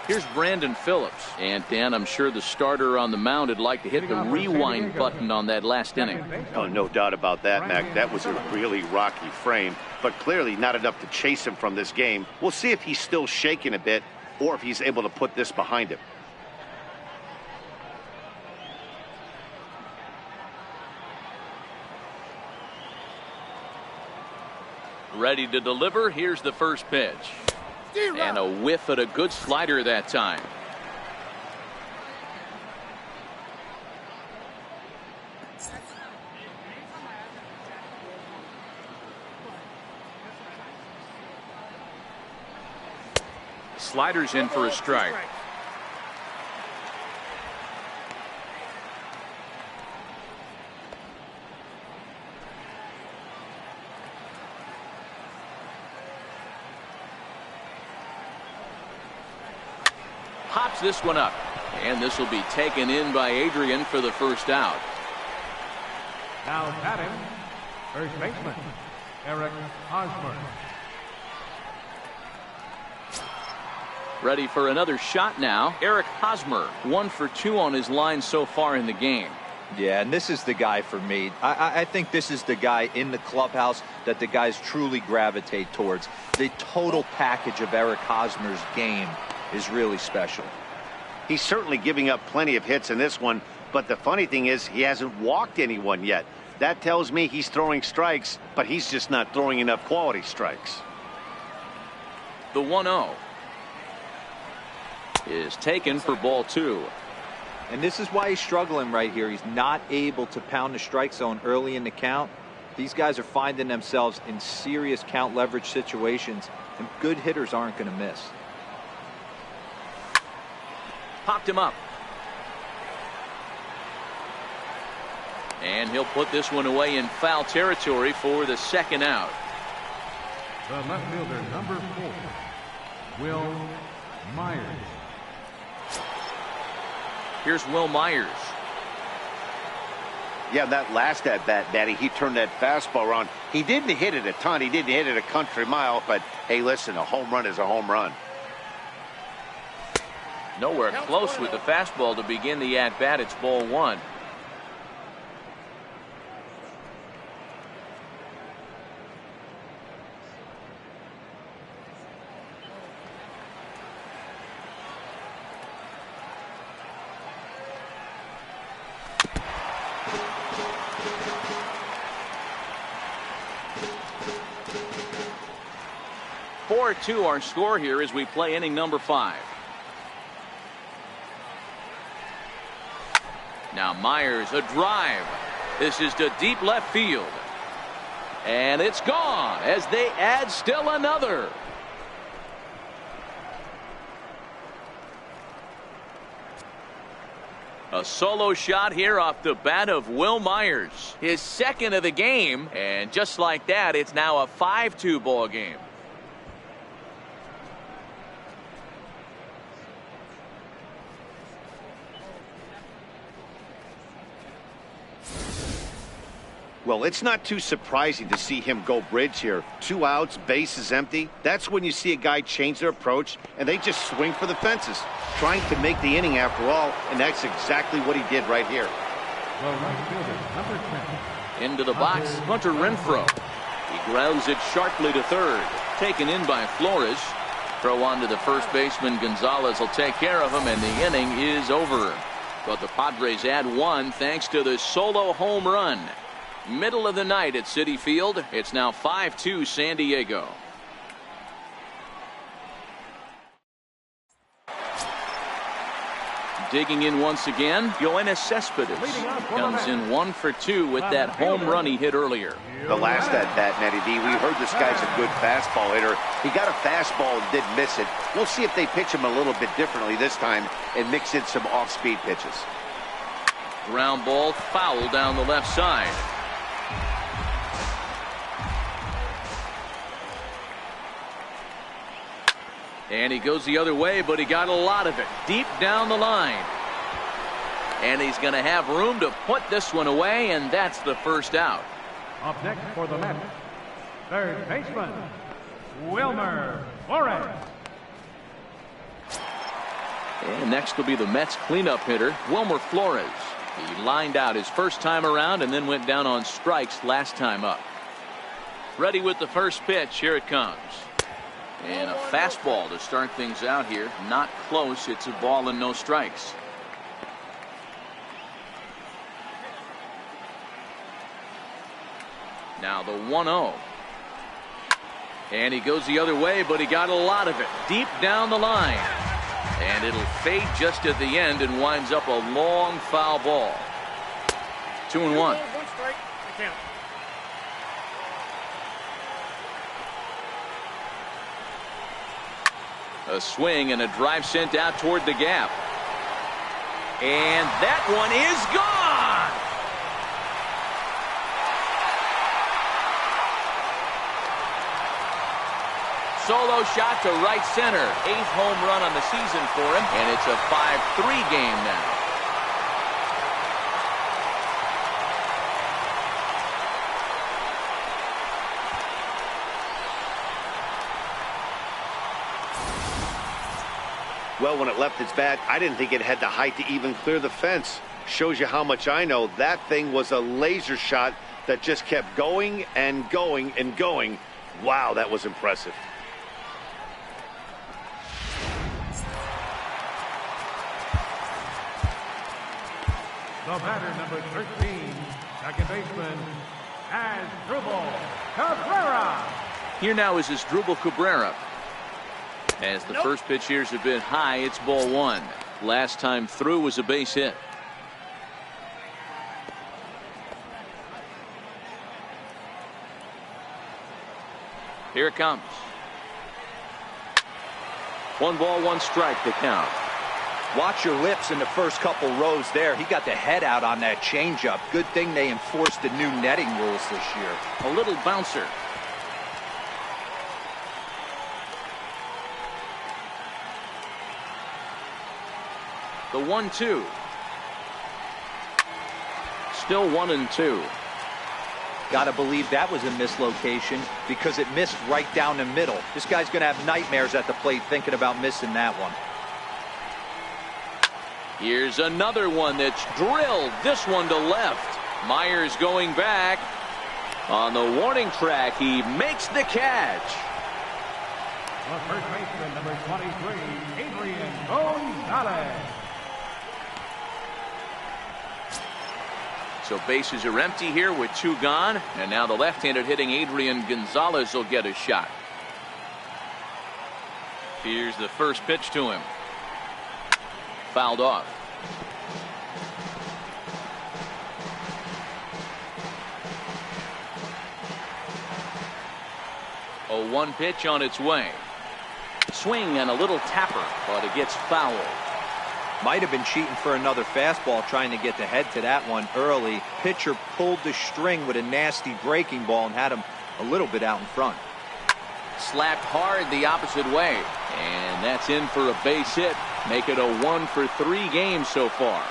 Here's Brandon Phillips. And, Dan, I'm sure the starter on the mound would like to hit the rewind button on that last inning. Oh, no doubt about that, Mac. That was a really rocky frame, but clearly not enough to chase him from this game. We'll see if he's still shaking a bit or if he's able to put this behind him. Ready to deliver. Here's the first pitch. And a whiff at a good slider that time. Sliders in for a strike. Pops this one up, and this will be taken in by Adrian for the first out. Now batting, first baseman, Eric Hosmer. Ready for another shot now. Eric Hosmer, 1 for 2 on his line so far in the game. Yeah, and this is the guy for me. I think this is the guy in the clubhouse that the guys truly gravitate towards. The total package of Eric Hosmer's game is really special. He's certainly giving up plenty of hits in this one, but the funny thing is he hasn't walked anyone yet. That tells me he's throwing strikes, but he's just not throwing enough quality strikes. The 1-0 is taken for ball 2. And this is why he's struggling right here. He's not able to pound the strike zone early in the count. These guys are finding themselves in serious count leverage situations, and good hitters aren't going to miss. Popped him up. And he'll put this one away in foul territory for the second out. The left fielder, number 4, Will Myers. Here's Will Myers. Yeah, that last at-bat, Daddy, he turned that fastball around. He didn't hit it a ton. He didn't hit it a country mile, but hey, listen, a home run is a home run. Nowhere close with the fastball to begin the at-bat. It's ball one. Two our score here as we play inning number 5. Now Myers, a drive. This is to deep left field. And it's gone as they add still another. A solo shot here off the bat of Wil Myers. His second of the game. And just like that, it's now a 5-2 ball game. Well, it's not too surprising to see him go bridge here. 2 outs, base is empty. That's when you see a guy change their approach, and they just swing for the fences, trying to make the inning after all, and that's exactly what he did right here. The right fielder, number 10. Into the box, Hunter Renfroe. He grounds it sharply to third. Taken in by Flores. Throw on to the first baseman. Gonzalez will take care of him, and the inning is over. But the Padres add 1 thanks to the solo home run. Middle of the night at Citi Field. It's now 5-2 San Diego. Digging in once again, Yoenis Cespedes comes in 1 for 2 with that home run he hit earlier. The last at bat, Nettie D, we heard this guy's a good fastball hitter. He got a fastball and did miss it. We'll see if they pitch him a little bit differently this time and mix in some off-speed pitches. Ground ball foul down the left side. And he goes the other way, but he got a lot of it deep down the line. And he's going to have room to put this one away, and that's the first out. Up next for the Mets, third baseman, Wilmer Flores. And next will be the Mets cleanup hitter, Wilmer Flores. He lined out his first time around and then went down on strikes last time up. Ready with the first pitch. Here it comes. And a fastball to start things out here. Not close. It's a ball and no strikes. Now the 1-0. And he goes the other way, but he got a lot of it deep down the line. And it'll fade just at the end and winds up a long foul ball. 2-1. 1 strike. Count. A swing and a drive sent out toward the gap. And that one is gone. Solo shot to right center. 8th home run on the season for him. And it's a 5-3 game now. Well, when it left its bat, I didn't think it had the height to even clear the fence. Shows you how much I know. That thing was a laser shot that just kept going and going and going. Wow, that was impressive. The batter, number 13, second baseman, Asdrubal Cabrera. Here now is Asdrubal Cabrera. As the first pitch here's a bit high, it's ball 1. Last time through was a base hit. Here it comes. 1 ball, 1 strike to count. Watch your lips in the first couple rows there. He got the head out on that changeup. Good thing they enforced the new netting rules this year. A little bouncer. The 1-2. Still 1-2. Got to believe that was a mislocation because it missed right down the middle. This guy's going to have nightmares at the plate thinking about missing that one. Here's another one that's drilled. This one to left. Myers going back. On the warning track, he makes the catch. The first baseman, number 23, Adrian Gonzalez. So bases are empty here with 2 gone. And now the left-handed hitting Adrian Gonzalez will get a shot. Here's the first pitch to him. Fouled off. A 1 pitch on its way. Swing and a little tapper, but it gets fouled. Might have been cheating for another fastball, trying to get the head to that one early. Pitcher pulled the string with a nasty breaking ball and had him a little bit out in front. Slapped hard the opposite way. And that's in for a base hit. Make it a 1 for 3 games so far.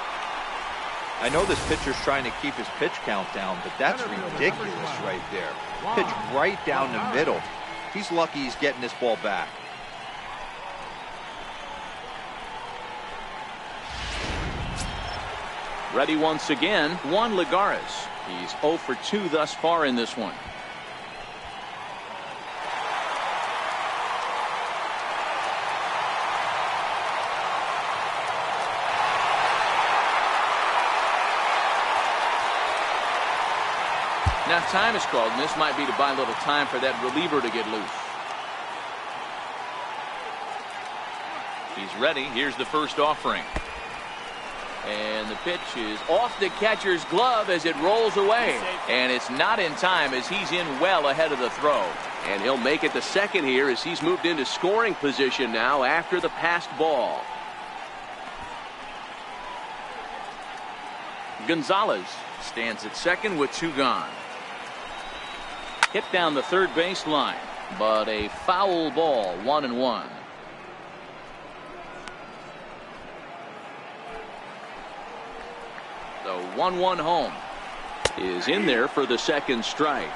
I know this pitcher's trying to keep his pitch count down, but that's ridiculous right there. Pitch right down the middle. He's lucky he's getting this ball back. Ready once again, Juan Lagares. He's 0 for 2 thus far in this one. Now time is called, and this might be to buy a little time for that reliever to get loose. He's ready. Here's the first offering. And the pitch is off the catcher's glove as it rolls away. And it's not in time as he's in well ahead of the throw. And he'll make it to second here as he's moved into scoring position now after the passed ball. Gonzalez stands at second with 2 gone. Hit down the third base line, but a foul ball, 1-1. The 1-1 home is in there for the second strike.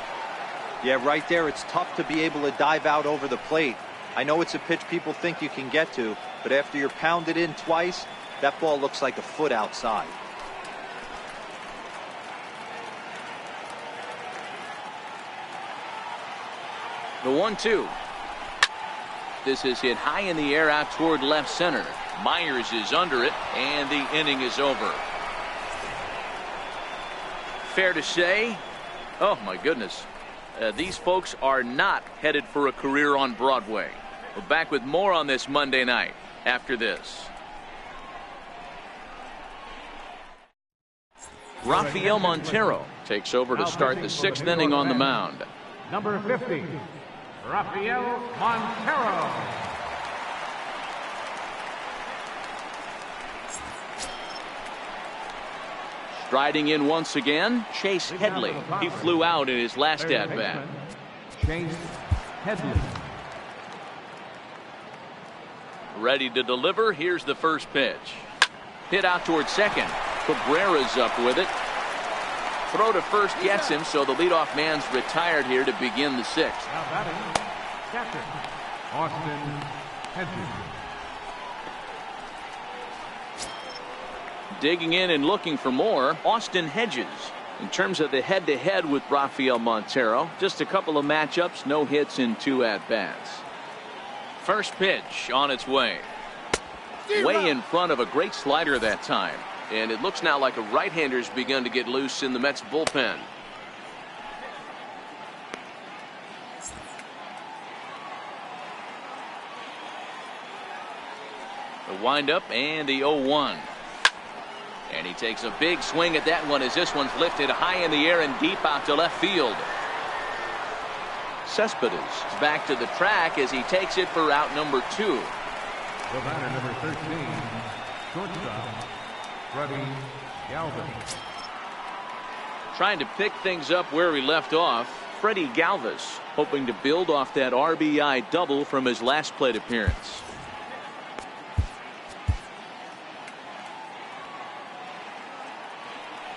Yeah, right there, it's tough to be able to dive out over the plate. I know it's a pitch people think you can get to, but after you're pounded in twice, that ball looks like a foot outside. The 1-2. This is hit high in the air out toward left center. Myers is under it, and the inning is over. Fair to say, oh my goodness, these folks are not headed for a career on Broadway. We're back with more on this Monday night after this. Rafael Montero takes over to start the 6th inning on the mound. Number 50, Rafael Montero. Striding in once again, Chase Headley. He flew out in his last at-bat. Chase Headley. Ready to deliver. Here's the first pitch. Hit out towards second. Cabrera's up with it. Throw to first gets him, so the leadoff man's retired here to begin the 6th. Now batting, catcher, Austin Hedges. Digging in and looking for more, Austin Hedges. In terms of the head-to-head with Rafael Montero, just a couple of matchups, no hits in 2 at-bats. First pitch on its way. Way in front of a great slider that time. And it looks now like a right-hander's begun to get loose in the Mets bullpen. The windup and the 0-1. And he takes a big swing at that one as this one's lifted high in the air and deep out to left field. Cespedes is back to the track as he takes it for out number 2. The batter, number 13, shortstop, Freddie Galvis. Trying to pick things up where he left off, Freddie Galvis hoping to build off that RBI double from his last plate appearance.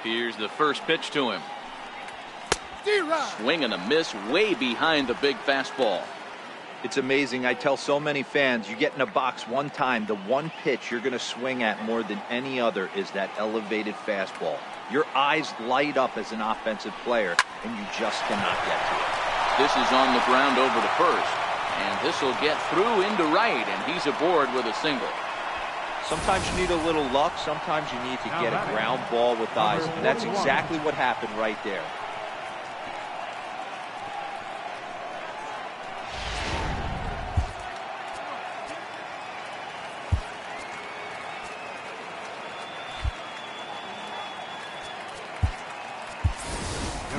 Here's the first pitch to him. Swing and a miss way behind the big fastball. It's amazing. I tell so many fans, you get in a box one time, the one pitch you're going to swing at more than any other is that elevated fastball. Your eyes light up as an offensive player, and you just cannot get to it. This is on the ground over to first, and this will get through into right, and he's aboard with a single. Sometimes you need a little luck. Sometimes you need to get a ground ball with eyes, and that's exactly what happened right there.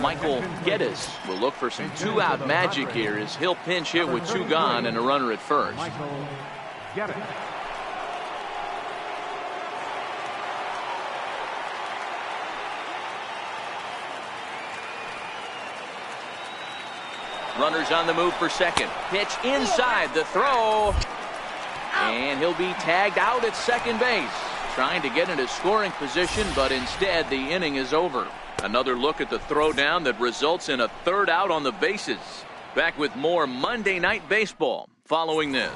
Michael Geddes will look for some two-out magic here as he'll pinch hit with two gone and a runner at first. Michael Geddes. Runners on the move for second. Pitch inside the throw. And he'll be tagged out at second base. Trying to get into scoring position, but instead the inning is over. Another look at the throwdown that results in a third out on the bases. Back with more Monday Night Baseball following this.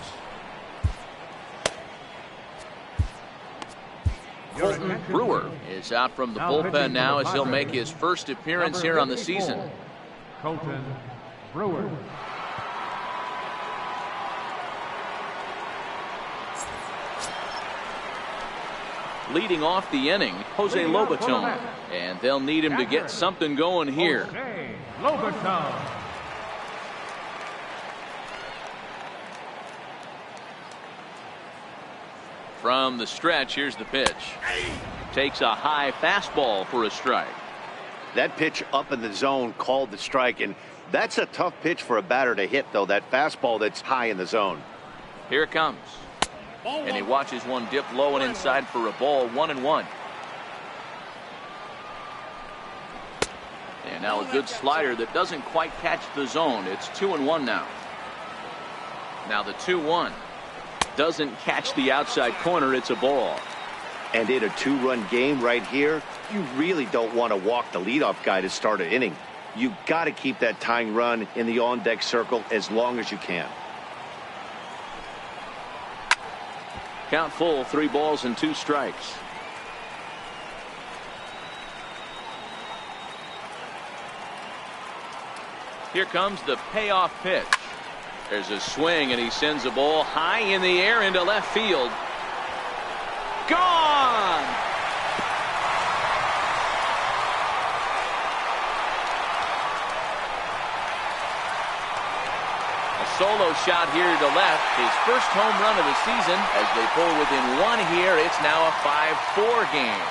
Colton Brewer is out from the bullpen now as he'll make his first appearance here on the season. Colton Brewer. Leading off the inning, Jose Lobaton. And they'll need him to get something going here. Jose Lobaton. From the stretch, here's the pitch. Takes a high fastball for a strike. That pitch up in the zone called the strike, and that's a tough pitch for a batter to hit, though, that fastball that's high in the zone. Here it comes. And he watches one dip low and inside for a ball, 1-1. And now a good slider that doesn't quite catch the zone. It's 2-1 now. Now the 2-1 doesn't catch the outside corner. It's a ball. And in a two-run game right here, you really don't want to walk the leadoff guy to start an inning. You got to keep that tying run in the on-deck circle as long as you can. Count full, 3 balls and 2 strikes. Here comes the payoff pitch. There's a swing, and he sends a ball high in the air into left field. Gone! Solo shot here to left, his first home run of the season. As they pull within 1 here, it's now a 5-4 game.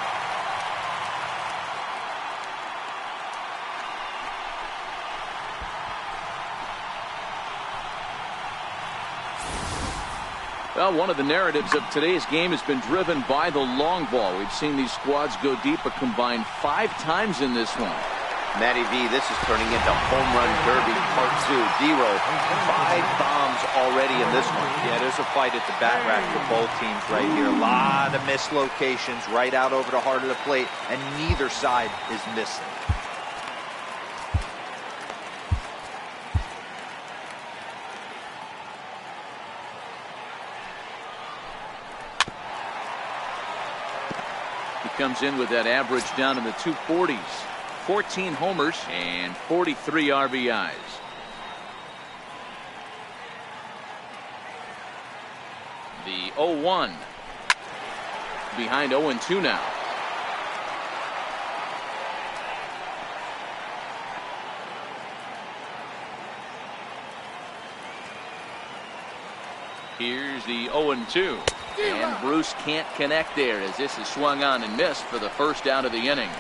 Well, one of the narratives of today's game has been driven by the long ball. We've seen these squads go deep a combined 5 times in this one. Matty V, this is turning into home run derby part 2. D-Row, 5 bombs already in this one. Yeah, there's a fight at the bat rack for both teams right here. A lot of mislocations right out over the heart of the plate, and neither side is missing. He comes in with that average down in the 240s. 14 homers and 43 RBIs. The 0-1 behind 0-2 now. Here's the 0-2. And Bruce can't connect there as this is swung on and missed for the first out of the inning.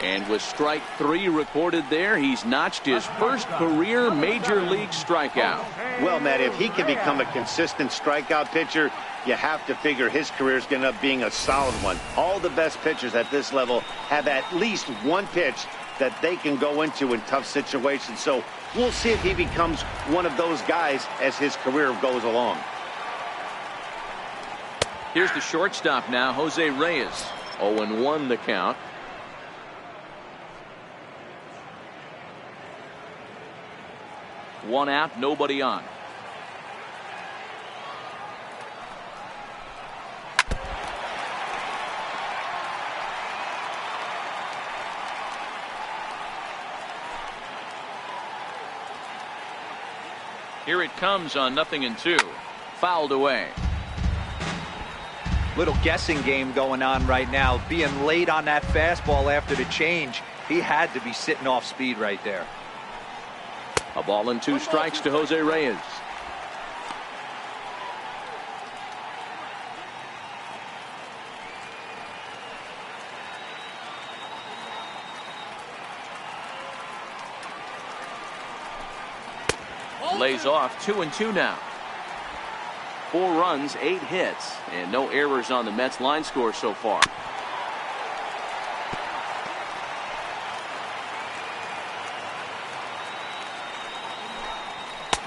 And with strike 3 recorded there, he's notched his first career major league strikeout. Well, Matt, if he can become a consistent strikeout pitcher, you have to figure his career is going to end up being a solid one. All the best pitchers at this level have at least one pitch that they can go into in tough situations. So we'll see if he becomes one of those guys as his career goes along. Here's the shortstop now, Jose Reyes. 0-1 the count. 1 out, nobody on. Here it comes on 0-2. Fouled away. Little guessing game going on right now. Being late on that fastball after the change. He had to be sitting off speed right there. A ball and 2 strikes to Jose Reyes. Lays off 2-2 now. 4 runs, 8 hits, and no errors on the Mets line score so far.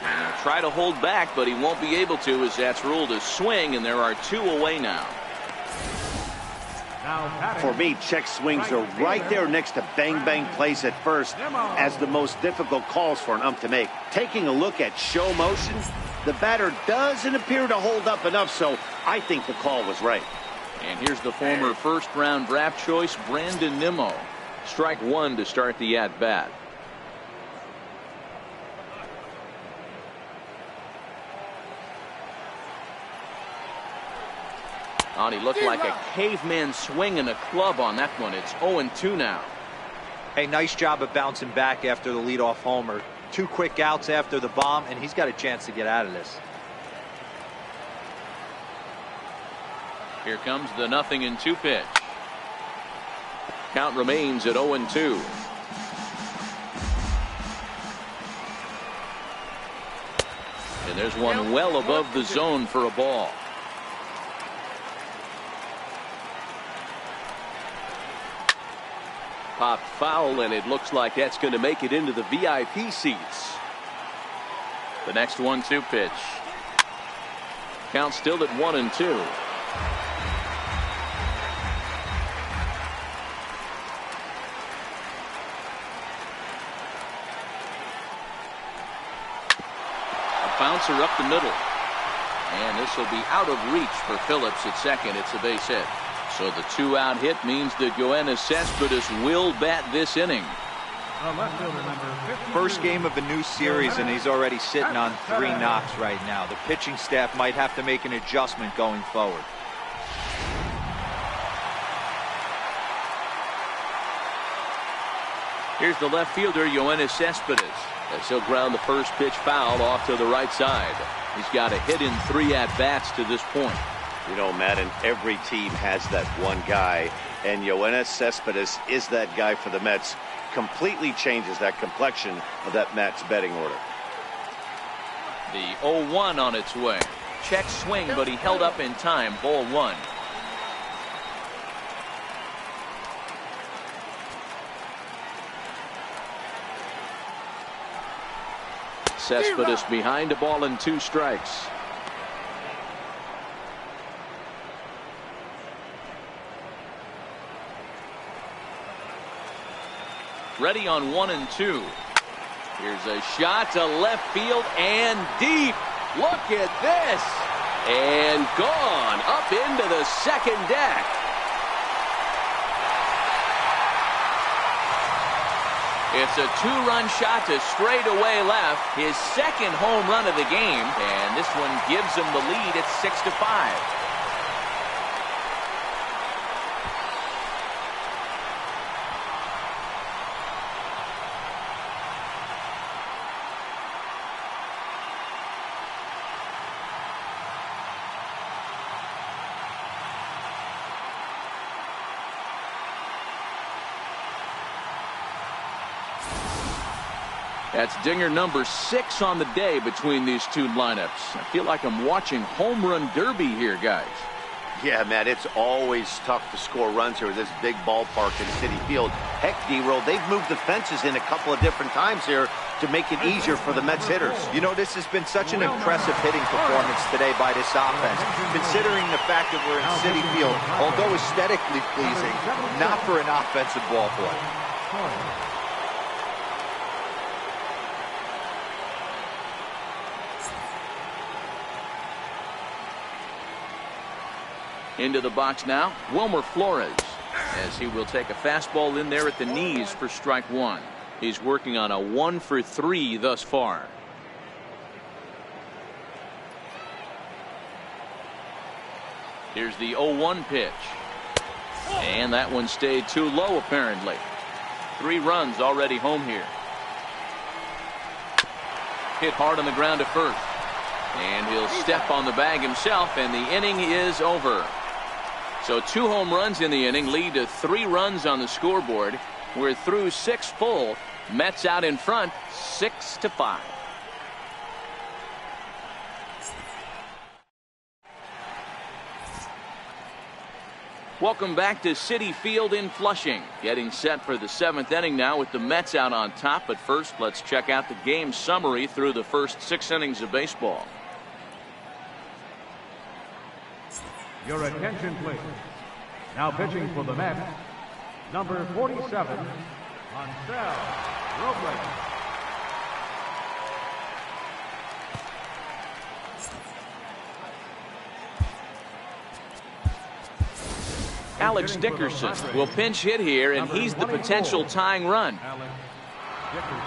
And he'll try to hold back, but he won't be able to, as that's ruled a swing, and there are 2 away now. For me, check swings are right there next to bang bang plays at first as the most difficult calls for an ump to make. Taking a look at show motion, the batter doesn't appear to hold up enough, so I think the call was right. And here's the former first-round draft choice, Brandon Nimmo. Strike 1 to start the at-bat. Oh, he looked like a caveman swinging a club on that one. It's 0-2 now. Hey, nice job of bouncing back after the leadoff homer. 2 quick outs after the bomb, and he's got a chance to get out of this. Here comes the 0-2 pitch. Count remains at 0-2. And there's one well above the zone for a ball. Popped foul, and it looks like that's going to make it into the VIP seats. The next 1-2 pitch. Count still at 1-2. A bouncer up the middle. And this will be out of reach for Phillips at second. It's a base hit. So the 2-out hit means that Yoenis Cespedes will bat this inning. First game of a new series, and he's already sitting on 3 knocks right now. The pitching staff might have to make an adjustment going forward. Here's the left fielder, Yoenis Cespedes, as he'll ground the first pitch foul off to the right side. He's got a hit in 3 at-bats to this point. You know, Madden, every team has that one guy, and Yoenis Cespedes is that guy for the Mets. Completely changes that complexion of that Mets betting order. The 0-1 on its way. Check swing, but he held up in time. Ball 1. Cespedes behind a ball and 2 strikes. Ready on 1-2. Here's a shot to left field and deep. Look at this. And gone up into the second deck. It's a 2-run shot to straightaway left. His second home run of the game. And this one gives him the lead at 6-5. That's dinger number 6 on the day between these 2 lineups. I feel like I'm watching home run derby here, guys. Yeah, man, it's always tough to score runs here with this big ballpark in Citi Field. Heck, D-Roll, they've moved the fences in a couple of different times here to make it easier for the Mets hitters. You know, this has been such an impressive hitting performance today by this offense, considering the fact that we're in Citi Field, although aesthetically pleasing, not for an offensive ball play. Into the box now, Wilmer Flores, as he will take a fastball in there at the knees for strike 1. He's working on a 1 for 3 thus far. Here's the 0-1 pitch. And that one stayed too low apparently. 3 runs already home here. Hit hard on the ground to first. And he'll step on the bag himself, and the inning is over. So 2 home runs in the inning lead to 3 runs on the scoreboard. We're through 6 full. Mets out in front 6-5. Welcome back to Citi Field in Flushing. Getting set for the 7th inning now with the Mets out on top. But first, let's check out the game summary through the first 6 innings of baseball. Your attention, please. Now pitching for the Mets, number 47, Ansel Robles. Alex Dickerson will pinch hit here, and he's the potential tying run. Alex Dickerson.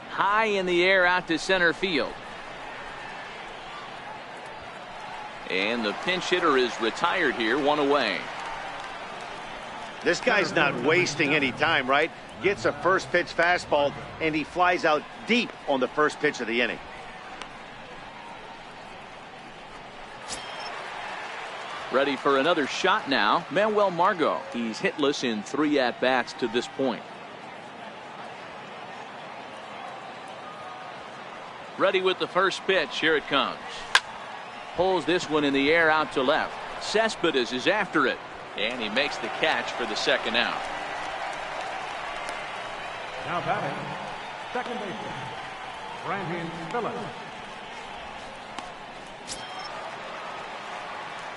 High in the air out to center field. And the pinch hitter is retired here, 1 away. This guy's not wasting any time, right? Gets a first pitch fastball, and he flies out deep on the first pitch of the inning. Ready for another shot now, Manuel Margot. He's hitless in 3 at-bats to this point. Ready with the first pitch. Here it comes. Pulls this one in the air out to left. Cespedes is after it, and he makes the catch for the second out. Now batting, second baseman, Brandon Phillips.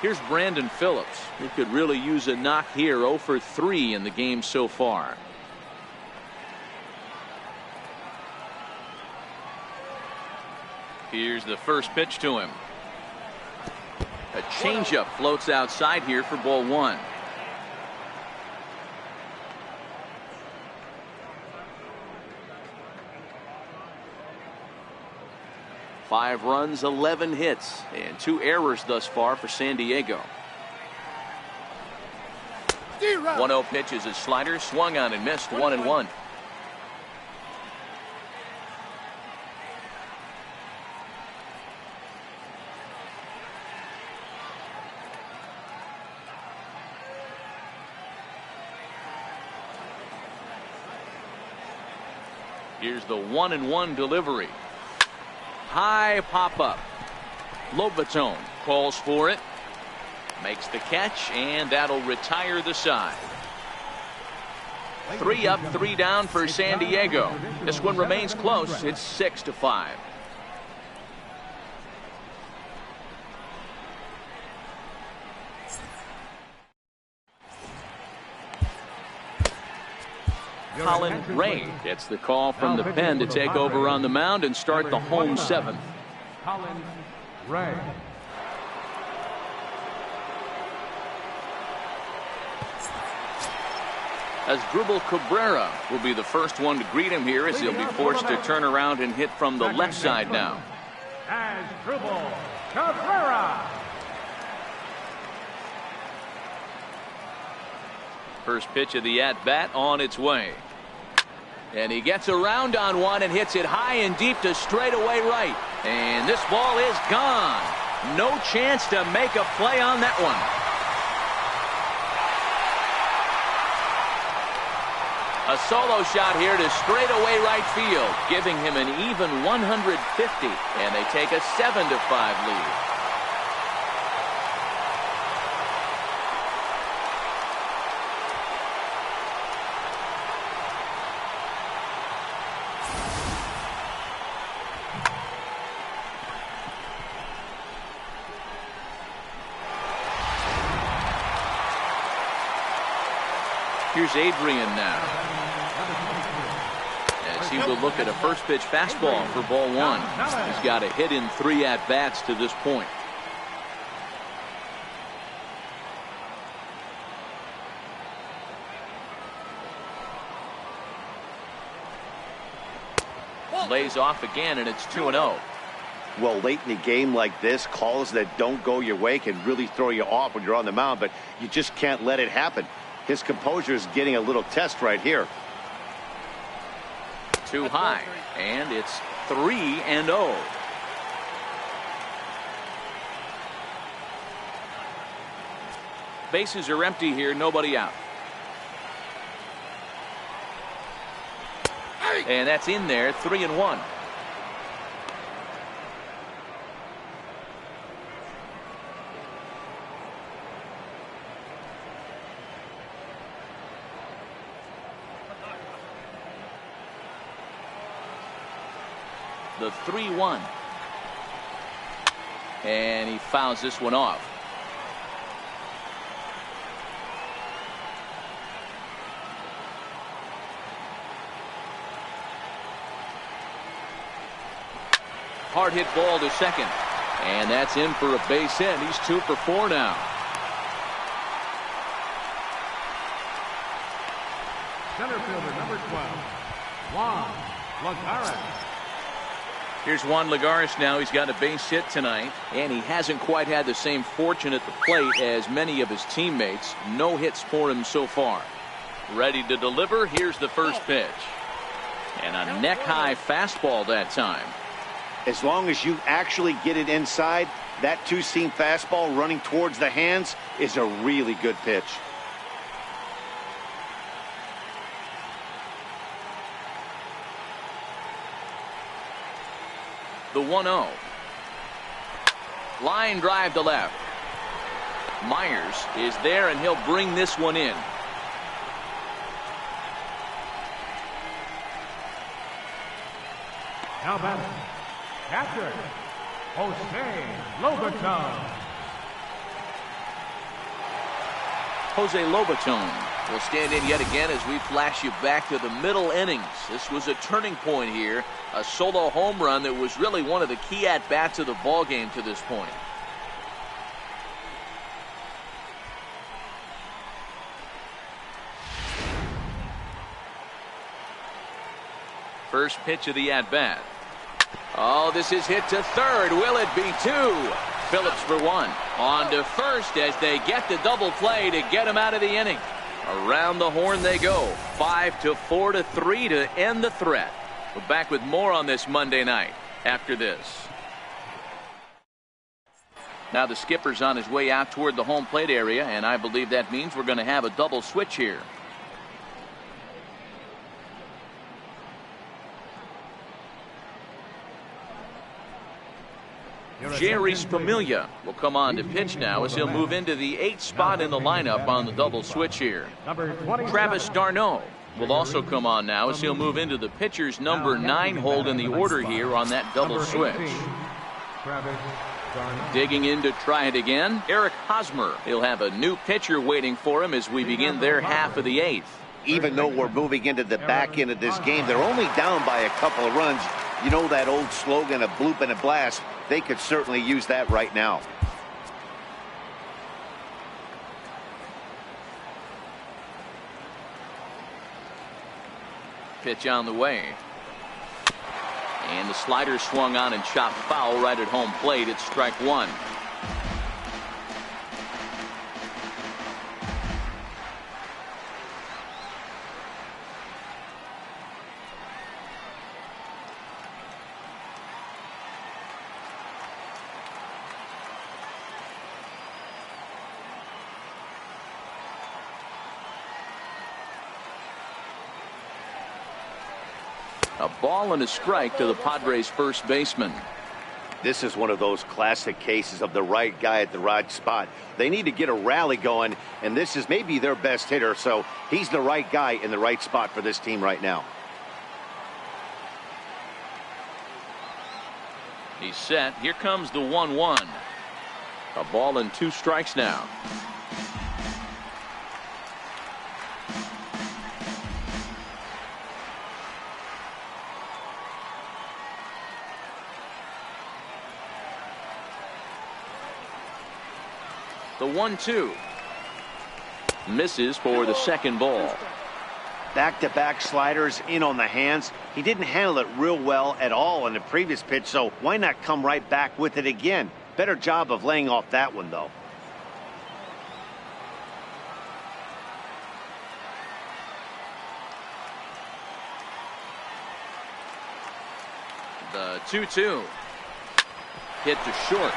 Here's Brandon Phillips, who could really use a knock here. 0 for 3 in the game so far. Here's the first pitch to him. A changeup floats outside here for ball 1. Five runs, 11 hits, and 2 errors thus far for San Diego. 1-0 pitch is a slider, swung on and missed, 1-1. Here's the 1-1 delivery. High pop up. Lobaton calls for it. Makes the catch, and that'll retire the side. 3 up, 3 down for San Diego. This one remains close. It's 6-5. Colin Ray gets the call from the pen to take over on the mound and start the home 7th. Colin Ray. Asdrubal Cabrera will be the first one to greet him here, as he'll be forced to turn around and hit from the left side now. Asdrubal Cabrera. First pitch of the at-bat on its way. And he gets around on one and hits it high and deep to straightaway right. And this ball is gone. No chance to make a play on that one. A solo shot here to straightaway right field, giving him an even 150, and they take a 7-5 lead. Here's Adrian now, as he will look at a first pitch fastball for ball 1. He's got a hit in 3 at-bats to this point. Lays off again, and it's 2-0. Well, late in the game like this, calls that don't go your way can really throw you off when you're on the mound, but you just can't let it happen. His composure is getting a little test right here. Too high, and it's 3-0. Bases are empty here, nobody out. And that's in there, 3-1. The 3-1. And he fouls this one off. Hard hit ball to second. And that's in for a base hit. He's 2 for 4 now. Center fielder number 12, Juan Lagares. Here's Juan Lagares now. He's got a base hit tonight, and he hasn't quite had the same fortune at the plate as many of his teammates. No hits for him so far. Ready to deliver. Here's the first pitch. And a neck-high fastball that time. As long as you actually get it inside, that two-seam fastball running towards the hands is a really good pitch. The 1-0. Line drive to left. Myers is there, and he'll bring this one in. Now batting, catcher, Jose Lobaton. Jose Lobaton will stand in yet again as we flash you back to the middle innings. This was a turning point here. A solo home run that was really one of the key at-bats of the ball game to this point. First pitch of the at-bat. Oh, this is hit to third. Will it be 2? Phillips for 1. On to first as they get the double play to get him out of the inning. Around the horn they go. 5-4 to 3 to end the threat. We're back with more on this Monday night after this. Now the skipper's on his way out toward the home plate area, and I believe that means we're going to have a double switch here. Jerry Spamiglia will come on to pitch now as he'll move into the 8th spot in the lineup on the double switch here. Travis d'Arnaud will also come on now as he'll move into the pitcher's number 9 hold in the order here on that double switch. Digging in to try it again, Eric Hosmer. He'll have a new pitcher waiting for him as we begin their half of the 8th. Even though we're moving into the back end of this game, they're only down by a couple of runs. You know that old slogan of bloop and a blast. They could certainly use that right now. Pitch on the way. And the slider swung on and chopped foul right at home plate. It's strike 1. A ball and a strike to the Padres first baseman. This is one of those classic cases of the right guy at the right spot. They need to get a rally going, and this is maybe their best hitter, so he's the right guy in the right spot for this team right now. He's set. Here comes the 1-1. A ball and 2 strikes now. The 1-2 misses for the second ball. Back-to-back sliders in on the hands. He didn't handle it real well at all in the previous pitch, so why not come right back with it again? Better job of laying off that one, though. The 2-2. Hit to short.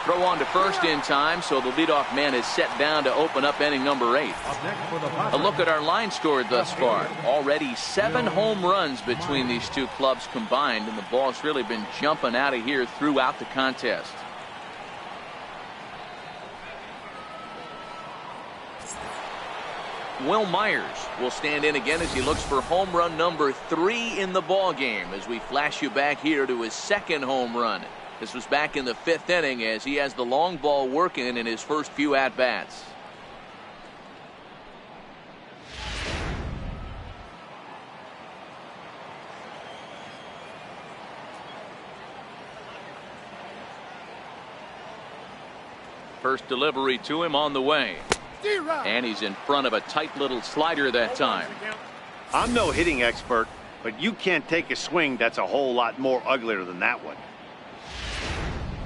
Throw on to first in time, so the leadoff man is set down to open up inning number 8. A look at our line score thus far. Already 7 home runs between these two clubs combined, and the ball's really been jumping out of here throughout the contest. Will Myers will stand in again as he looks for home run number 3 in the ball game, as we flash you back here to his second home run. This was back in the 5th inning, as he has the long ball working in his first few at-bats. First delivery to him on the way. And he's in front of a tight little slider that time. I'm no hitting expert, but you can't take a swing that's a whole lot more uglier than that one.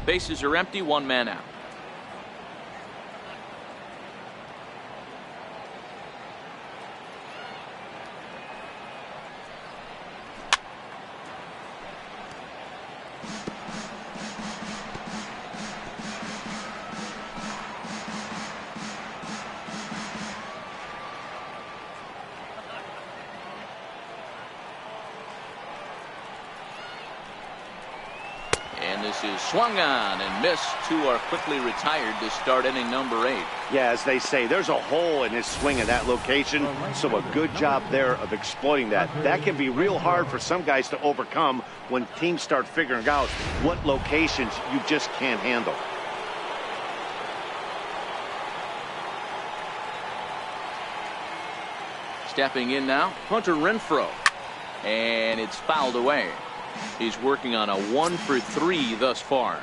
Bases are empty, 1 man out. This is swung on and missed. 2 are quickly retired to start inning number 8. Yeah, as they say, there's a hole in his swing in that location, so a good job there of exploiting that. That can be real hard for some guys to overcome when teams start figuring out what locations you just can't handle. Stepping in now, Hunter Renfroe, and it's fouled away. He's working on a 1 for 3 thus far.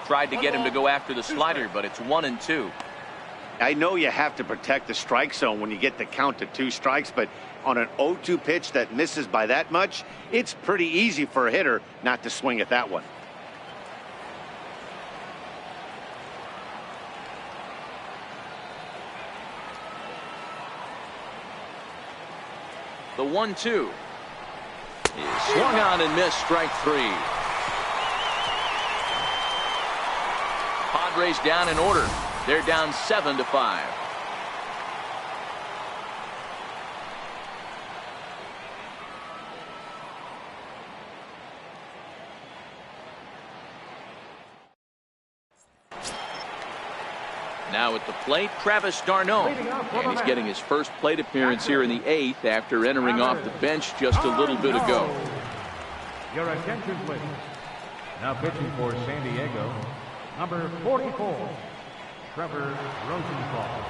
Tried to get him to go after the slider, but it's 1-2. I know you have to protect the strike zone when you get the count to 2 strikes, but on an 0-2 pitch that misses by that much, it's pretty easy for a hitter not to swing at that one. The 1-2 is swung on and missed, strike 3. Padres down in order. They're down 7-5. Now at the plate, Travis d'Arnaud, and he's getting his first plate appearance here in the 8th after entering off the bench just a little bit ago. Your attention, please. Now pitching for San Diego, number 44, Trevor Rosenthal.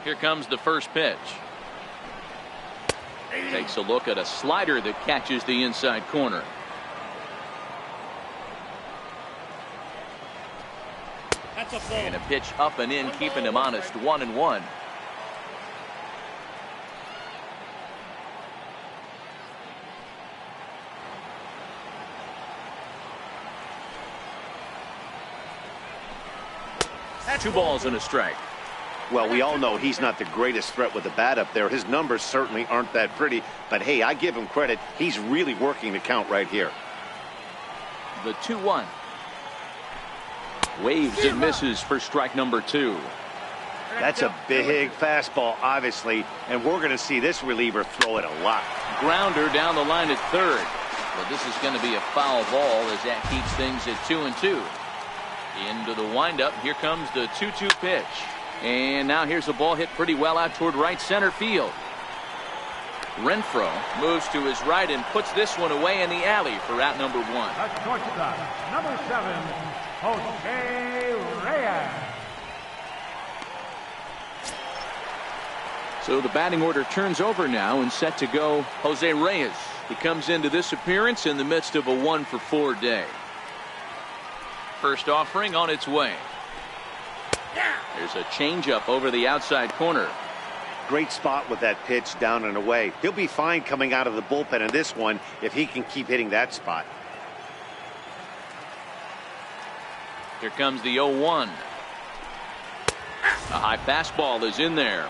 Here comes the first pitch. Takes a look at a slider that catches the inside corner. And a pitch up and in, keeping him honest, 1-1. Two balls and a strike. Well, we all know he's not the greatest threat with the bat up there. His numbers certainly aren't that pretty, but hey, I give him credit. He's really working the count right here. The 2-1. Waves and misses for strike number 2. That's a big fastball, obviously, and we're going to see this reliever throw it a lot. Grounder down the line at third. But this is going to be a foul ball as that keeps things at 2-2. Into the windup. Here comes the 2-2 pitch. And now here's a ball hit pretty well out toward right center field. Renfroe moves to his right and puts this one away in the alley for out number 1. That's shortstop, number 7, Jose Reyes. So the batting order turns over now and set to go Jose Reyes. He comes into this appearance in the midst of a 1-for-4 day. First offering on its way. There's a changeup over the outside corner. Great spot with that pitch down and away. He'll be fine coming out of the bullpen in this one if he can keep hitting that spot. Here comes the 0-1. A high fastball is in there.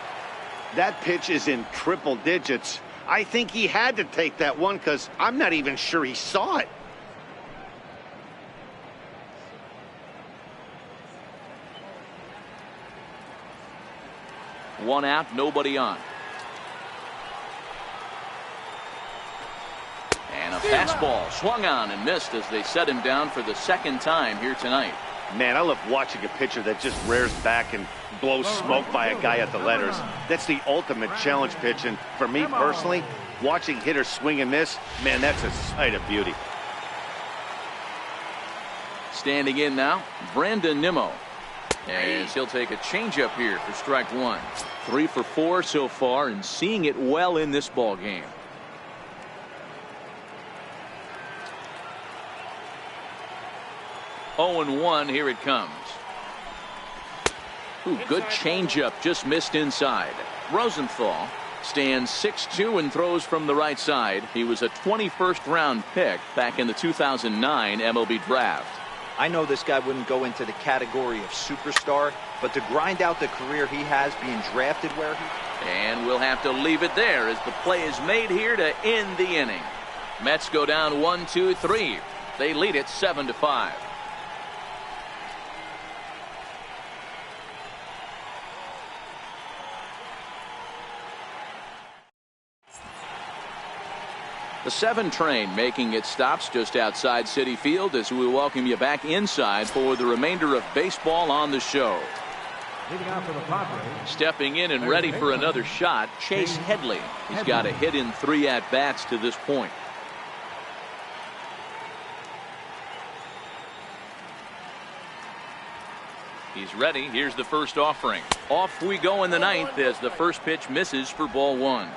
That pitch is in triple digits. I think he had to take that one because I'm not even sure he saw it. One out, nobody on. And a fastball swung on and missed as they set him down for the second time here tonight. Man, I love watching a pitcher that just rears back and blows smoke by a guy at the letters. That's the ultimate challenge pitch, and for me personally, watching hitters swing and miss, man, that's a sight of beauty. Standing in now, Brandon Nimmo. As he'll take a changeup here for strike 1. 3 for 4 so far and seeing it well in this ball game. Oh, 0-1, here it comes. Ooh, good changeup, just missed inside. Rosenthal stands 6'2" and throws from the right side. He was a 21st round pick back in the 2009 MLB draft. I know this guy wouldn't go into the category of superstar, but to grind out the career he has being drafted where he... And we'll have to leave it there as the play is made here to end the inning. Mets go down 1-2-3. They lead it 7-5. The 7 train making its stops just outside Citi Field as we welcome you back inside for the remainder of baseball on the show. Leading out for the Padres. Stepping in and ready for another shot, Chase Headley. He's got a hit in 3 at-bats to this point. He's ready. Here's the first offering. Off we go in the 9th as the first pitch misses for ball 1.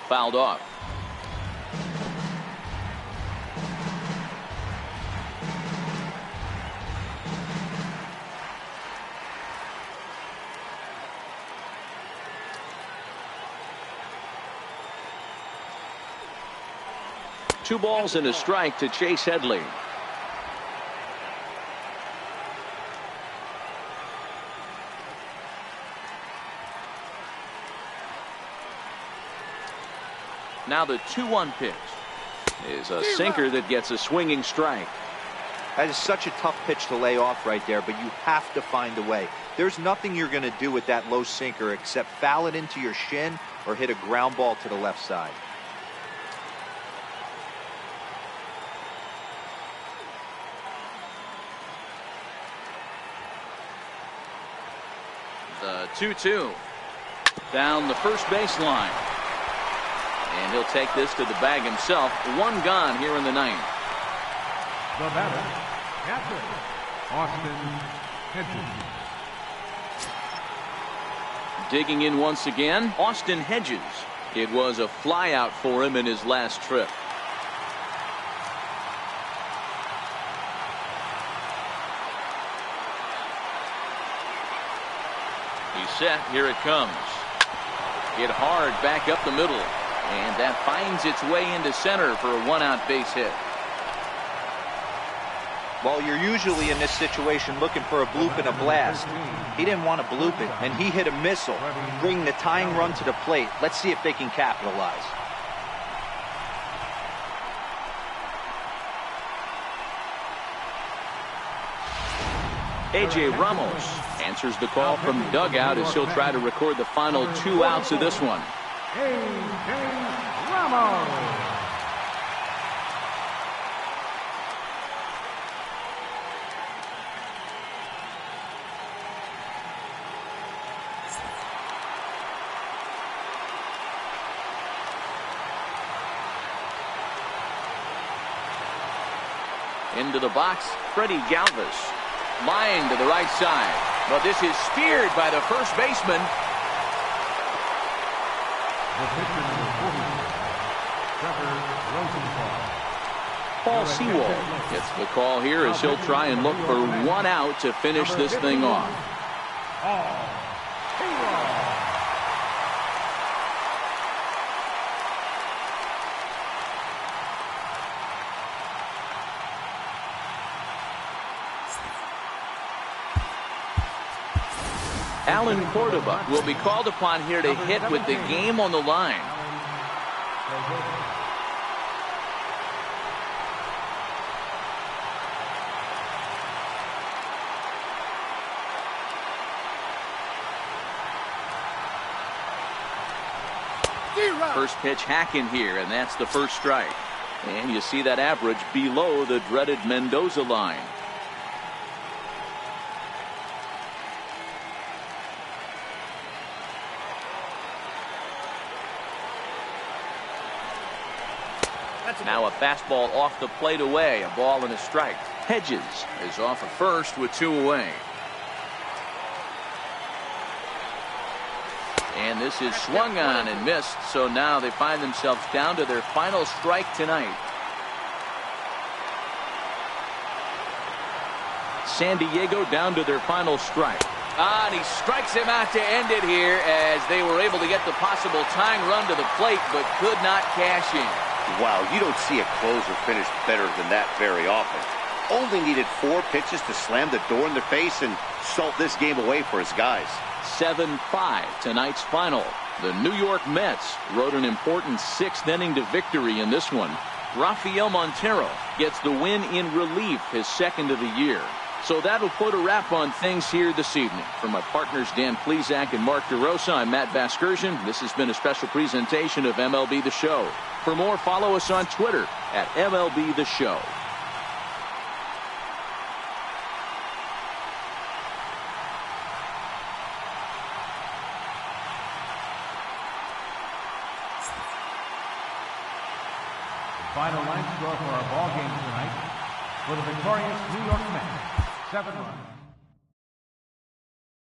Fouled off. Two balls and a strike to Chase Headley. Now the 2-1 pitch is a sinker that gets a swinging strike. That is such a tough pitch to lay off right there, but you have to find a way. There's nothing you're going to do with that low sinker except foul it into your shin or hit a ground ball to the left side. The 2-2 down the first baseline. And he'll take this to the bag himself. 1 gone here in the 9th. The batter, catcher, Austin Hedges. Digging in once again, Austin Hedges. It was a flyout for him in his last trip. He's set. Here it comes. Hit hard back up the middle. And that finds its way into center for a 1-out base hit. Well, you're usually in this situation looking for a bloop and a blast. He didn't want to bloop it, and he hit a missile, bringing the tying run to the plate. Let's see if they can capitalize. A.J. Ramos answers the call from dugout as he'll try to record the final 2 outs of this one. A.J. Ramos. Into the box, Freddie Galvis. Line to the right side. But this is speared by the first baseman. The pitcher number 40, Trevor Rosenthal. Paul Sewell gets the call here as he'll try and look for 1 out to finish this thing off. Alan Cordova will be called upon here to hit with the game on the line. First pitch hacking here, and that's the first strike. And you see that average below the dreaded Mendoza line. Now a fastball off the plate away, a ball and a strike. Hedges is off at first with 2 away. And this is swung on and missed, so now they find themselves down to their final strike tonight. San Diego down to their final strike. And he strikes him out to end it here as they were able to get the possible tying run to the plate but could not cash in. Wow, you don't see a closer finish better than that very often. Only needed 4 pitches to slam the door in the face and salt this game away for his guys. 7-5 tonight's final. The New York Mets rode an important 6th inning to victory in this one. Rafael Montero gets the win in relief, his 2nd of the year. So that'll put a wrap on things here this evening. For my partners Dan Plesac and Mark DeRosa, I'm Matt Vasgersian. This has been a special presentation of MLB The Show. For more, follow us on Twitter at MLB The Show. The final line score for our ball game tonight for the victorious New York Mets. 7 runs.